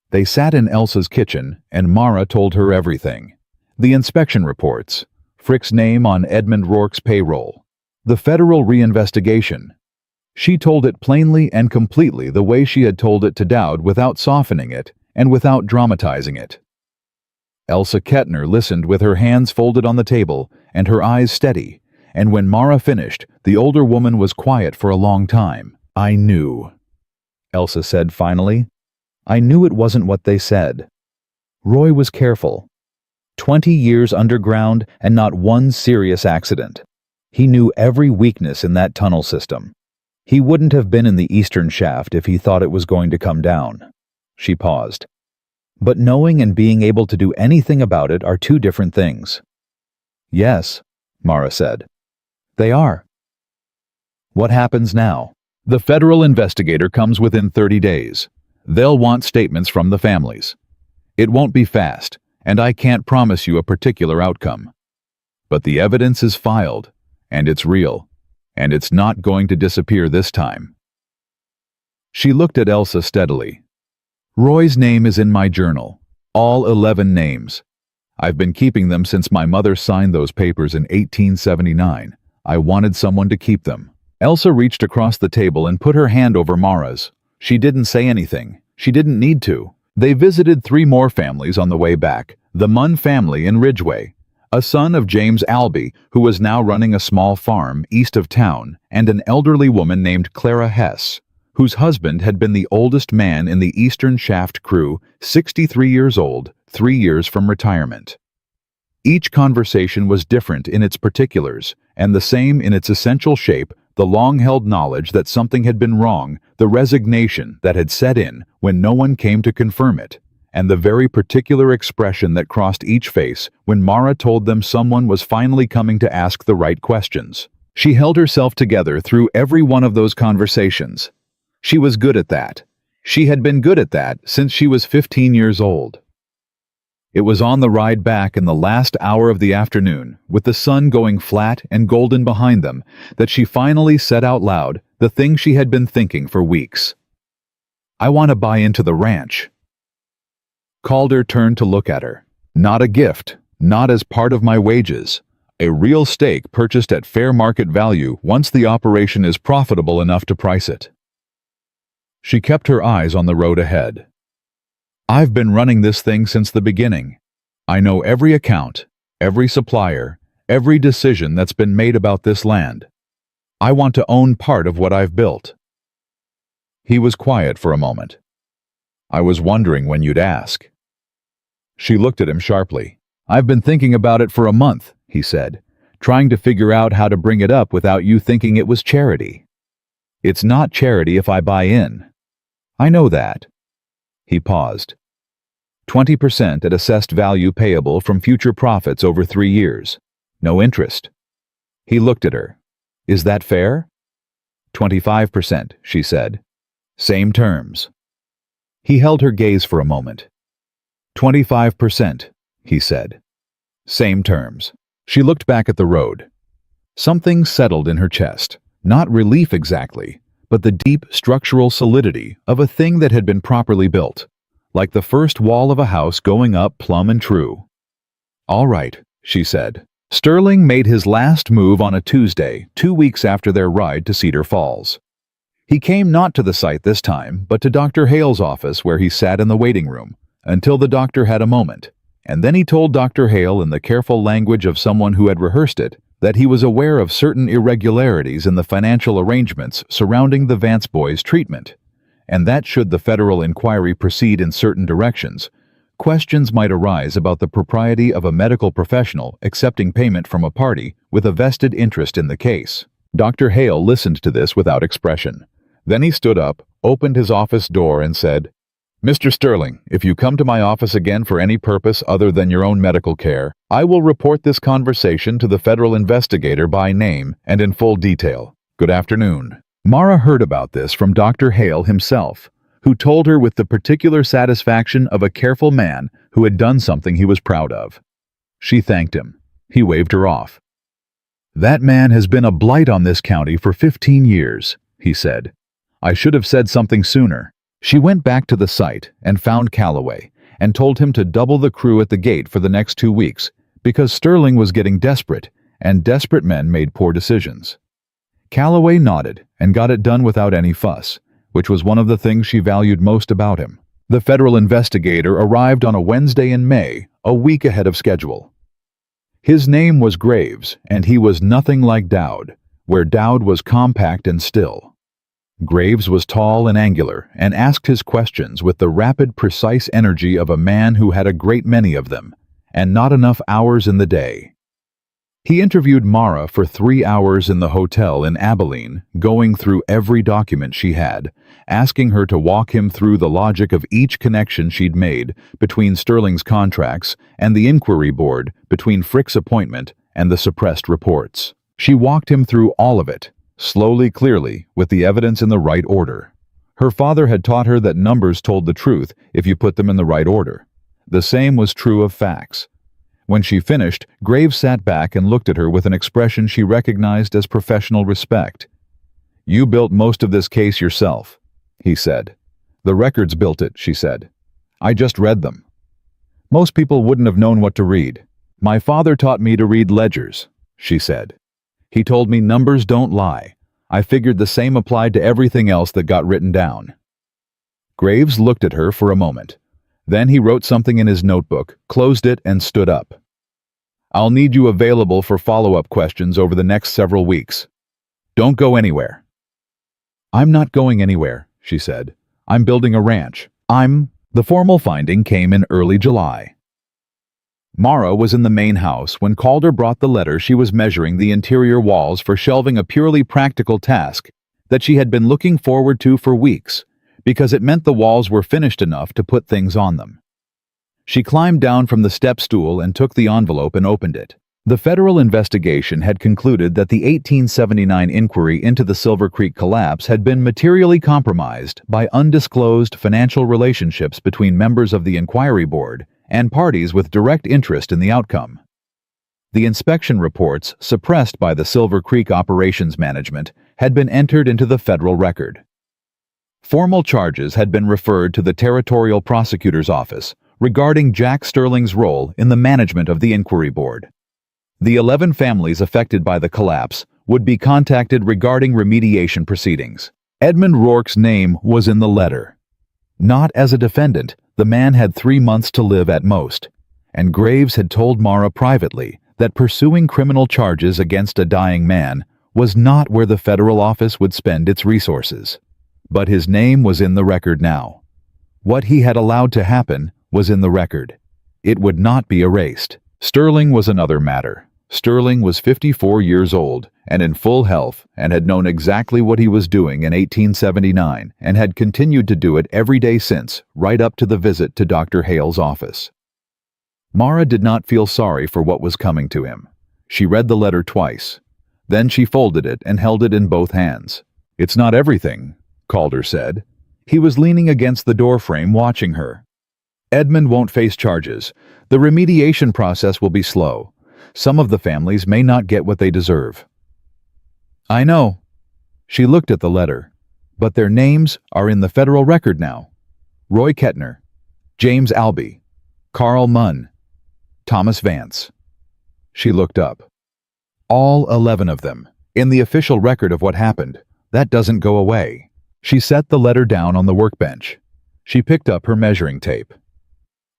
They sat in Elsa's kitchen, and Mara told her everything. The inspection reports, Frick's name on Edmund Rourke's payroll, the federal reinvestigation. She told it plainly and completely the way she had told it to Dowd, without softening it and without dramatizing it. Elsa Kettner listened with her hands folded on the table and her eyes steady, and when Mara finished, the older woman was quiet for a long time. "I knew," Elsa said finally. "I knew it wasn't what they said." Roy was careful. 20 years underground and not one serious accident. He knew every weakness in that tunnel system. He wouldn't have been in the eastern shaft if he thought it was going to come down. She paused. But knowing and being able to do anything about it are 2 different things. "Yes," Mara said. "They are." "What happens now?" "The federal investigator comes within 30 days. They'll want statements from the families. It won't be fast, and I can't promise you a particular outcome. But the evidence is filed, and it's real, and it's not going to disappear this time." She looked at Elsa steadily. "Roy's name is in my journal, all 11 names. I've been keeping them since my mother signed those papers in 1879. I wanted someone to keep them." Elsa reached across the table and put her hand over Mara's. She didn't say anything. She didn't need to. They visited 3 more families on the way back. The Munn family in Ridgeway, a son of James Albee, who was now running a small farm east of town, and an elderly woman named Clara Hess, whose husband had been the oldest man in the Eastern Shaft crew, 63 years old, 3 years from retirement. Each conversation was different in its particulars, and the same in its essential shape: the long-held knowledge that something had been wrong, the resignation that had set in when no one came to confirm it, and the very particular expression that crossed each face when Mara told them someone was finally coming to ask the right questions. She held herself together through every one of those conversations. She was good at that. She had been good at that since she was 15 years old. It was on the ride back in the last hour of the afternoon, with the sun going flat and golden behind them, that she finally said out loud the thing she had been thinking for weeks. "I want to buy into the ranch." Calder turned to look at her. "Not a gift, not as part of my wages. A real stake purchased at fair market value once the operation is profitable enough to price it." She kept her eyes on the road ahead. "I've been running this thing since the beginning. I know every account, every supplier, every decision that's been made about this land. I want to own part of what I've built." He was quiet for a moment. "I was wondering when you'd ask." She looked at him sharply. "I've been thinking about it for a month," he said, "trying to figure out how to bring it up without you thinking it was charity." It's not charity if I buy in. I know that. He paused. 20% at assessed value payable from future profits over 3 years. No interest. He looked at her. Is that fair? 25%, she said. Same terms. He held her gaze for a moment. 25%, he said. Same terms. She looked back at the road. Something settled in her chest. Not relief exactly, but the deep structural solidity of a thing that had been properly built, like the first wall of a house going up plumb and true. All right, she said. Sterling made his last move on a Tuesday, 2 weeks after their ride to Cedar Falls. He came not to the site this time, but to Dr. Hale's office where he sat in the waiting room, until the doctor had a moment, and then he told Dr. Hale in the careful language of someone who had rehearsed it, that he was aware of certain irregularities in the financial arrangements surrounding the Vance boys' treatment, and that should the federal inquiry proceed in certain directions, questions might arise about the propriety of a medical professional accepting payment from a party with a vested interest in the case. Dr. Hale listened to this without expression. Then he stood up, opened his office door, and said, Mr. Sterling, if you come to my office again for any purpose other than your own medical care, I will report this conversation to the federal investigator by name and in full detail. Good afternoon. Mara heard about this from Dr. Hale himself, who told her with the particular satisfaction of a careful man who had done something he was proud of. She thanked him. He waved her off. That man has been a blight on this county for 15 years, he said. I should have said something sooner. She went back to the site and found Calloway and told him to double the crew at the gate for the next 2 weeks because Sterling was getting desperate, and desperate men made poor decisions. Calloway nodded and got it done without any fuss, which was one of the things she valued most about him. The federal investigator arrived on a Wednesday in May, a week ahead of schedule. His name was Graves, and he was nothing like Dowd, where Dowd was compact and still. Graves was tall and angular, and asked his questions with the rapid, precise energy of a man who had a great many of them, and not enough hours in the day. He interviewed Mara for 3 hours in the hotel in Abilene, going through every document she had, asking her to walk him through the logic of each connection she'd made between Sterling's contracts and the inquiry board, between Frick's appointment and the suppressed reports. She walked him through all of it, slowly, clearly, with the evidence in the right order. Her father had taught her that numbers told the truth if you put them in the right order. The same was true of facts. When she finished, Graves sat back and looked at her with an expression she recognized as professional respect. You built most of this case yourself, he said. The records built it, she said. I just read them. Most people wouldn't have known what to read. My father taught me to read ledgers, she said. He told me numbers don't lie. I figured the same applied to everything else that got written down. Graves looked at her for a moment. Then he wrote something in his notebook, closed it, and stood up. I'll need you available for follow-up questions over the next several weeks. Don't go anywhere. I'm not going anywhere, she said. I'm building a ranch. The formal finding came in early July. Mara was in the main house when Calder brought the letter. She was measuring the interior walls for shelving a purely practical task that she had been looking forward to for weeks, because it meant the walls were finished enough to put things on them. She climbed down from the step stool and took the envelope and opened it. The federal investigation had concluded that the 1879 inquiry into the Silver Creek collapse had been materially compromised by undisclosed financial relationships between members of the inquiry board and parties with direct interest in the outcome. The inspection reports, suppressed by the Silver Creek operations management, had been entered into the federal record. Formal charges had been referred to the Territorial Prosecutor's Office regarding Jack Sterling's role in the management of the inquiry board. The 11 families affected by the collapse would be contacted regarding remediation proceedings. Edmund Rourke's name was in the letter. Not as a defendant, the man had 3 months to live at most, and Graves had told Mara privately that pursuing criminal charges against a dying man was not where the federal office would spend its resources. But his name was in the record now. What he had allowed to happen was in the record. It would not be erased. Sterling was another matter. Sterling was 54 years old and in full health and had known exactly what he was doing in 1879 and had continued to do it every day since, right up to the visit to Dr. Hale's office. Mara did not feel sorry for what was coming to him. She read the letter twice. Then she folded it and held it in both hands. "It's not everything," Calder said. He was leaning against the doorframe watching her. "Edmund won't face charges. The remediation process will be slow. Some of the families may not get what they deserve." "I know." She looked at the letter. "But their names are in the federal record now. Roy Kettner, James Albee, Carl Munn, Thomas Vance." She looked up. "All 11 of them, in the official record of what happened. That doesn't go away." She set the letter down on the workbench. She picked up her measuring tape.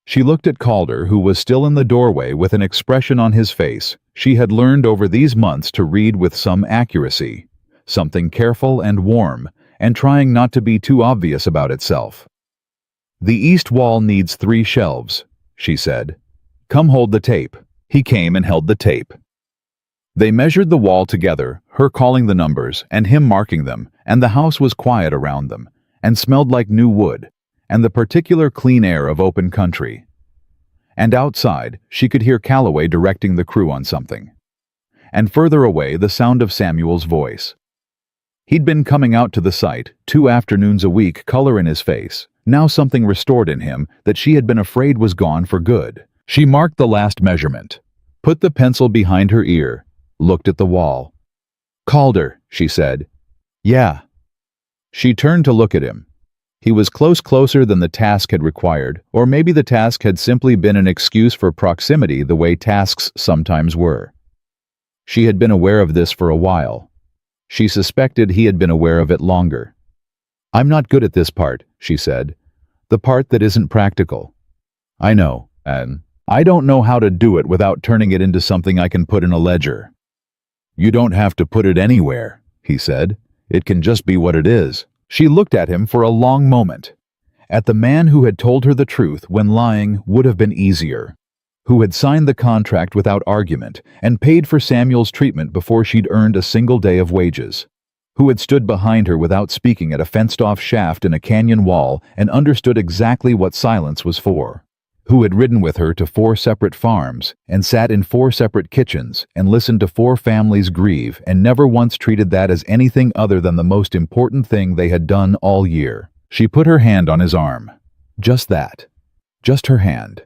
She looked at Calder, who was still in the doorway with an expression on his face she had learned over these months to read with some accuracy, something careful and warm, and trying not to be too obvious about itself. "The east wall needs 3 shelves," she said. "Come hold the tape." He came and held the tape. They measured the wall together, her calling the numbers and him marking them, and the house was quiet around them, and smelled like new wood, and the particular clean air of open country. And outside, she could hear Calloway directing the crew on something. And further away, the sound of Samuel's voice. He'd been coming out to the site, 2 afternoons a week, color in his face, now something restored in him that she had been afraid was gone for good. She marked the last measurement, put the pencil behind her ear, looked at the wall. "Calder," she said. "Yeah." She turned to look at him. He was closer than the task had required, or maybe the task had simply been an excuse for proximity the way tasks sometimes were. She had been aware of this for a while. She suspected he had been aware of it longer. "I'm not good at this part," she said. "The part that isn't practical." "I know, and I don't know how to do it without turning it into something I can put in a ledger." "You don't have to put it anywhere," he said. "It can just be what it is." She looked at him for a long moment. At the man who had told her the truth when lying would have been easier. Who had signed the contract without argument and paid for Samuel's treatment before she'd earned a single day of wages. Who had stood behind her without speaking at a fenced-off shaft in a canyon wall and understood exactly what silence was for. Who had ridden with her to 4 separate farms and sat in 4 separate kitchens and listened to 4 families grieve and never once treated that as anything other than the most important thing they had done all year. She put her hand on his arm. Just that. Just her hand.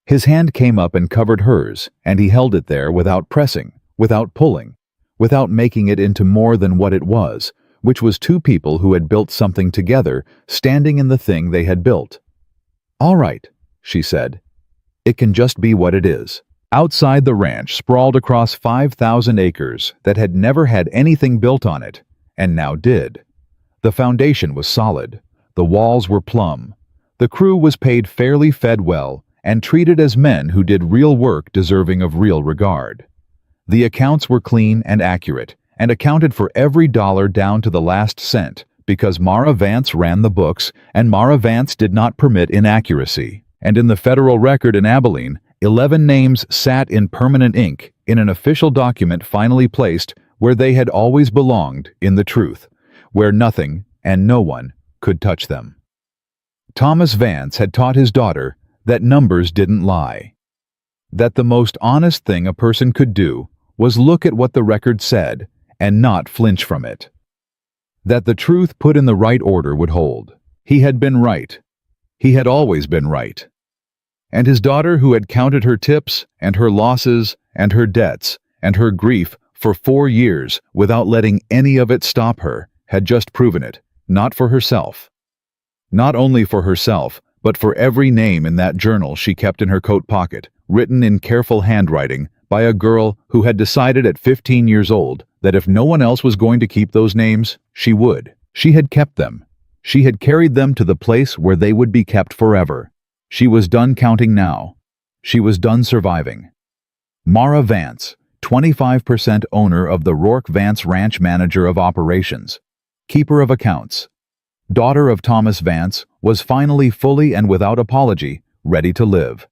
His hand came up and covered hers, and he held it there without pressing, without pulling, without making it into more than what it was, which was 2 people who had built something together, standing in the thing they had built. "All right," she said. "It can just be what it is." Outside the ranch sprawled across 5,000 acres that had never had anything built on it, and now did. The foundation was solid. The walls were plumb. The crew was paid fairly, fed well, and treated as men who did real work deserving of real regard. The accounts were clean and accurate, and accounted for every dollar down to the last cent, because Mara Vance ran the books, and Mara Vance did not permit inaccuracy. And in the federal record in Abilene, 11 names sat in permanent ink in an official document finally placed where they had always belonged, in the truth, where nothing and no one could touch them. Thomas Vance had taught his daughter that numbers didn't lie. That the most honest thing a person could do was look at what the record said and not flinch from it. That the truth put in the right order would hold. He had been right. He had always been right. And his daughter, who had counted her tips and her losses and her debts and her grief for 4 years without letting any of it stop her, had just proven it, not for herself. Not only for herself, but for every name in that journal she kept in her coat pocket, written in careful handwriting by a girl who had decided at 15 years old that if no one else was going to keep those names, she would. She had kept them. She had carried them to the place where they would be kept forever. She was done counting now. She was done surviving. Mara Vance, 25% owner of the Rourke Vance Ranch, manager of operations, keeper of accounts, daughter of Thomas Vance, was finally fully and without apology ready to live.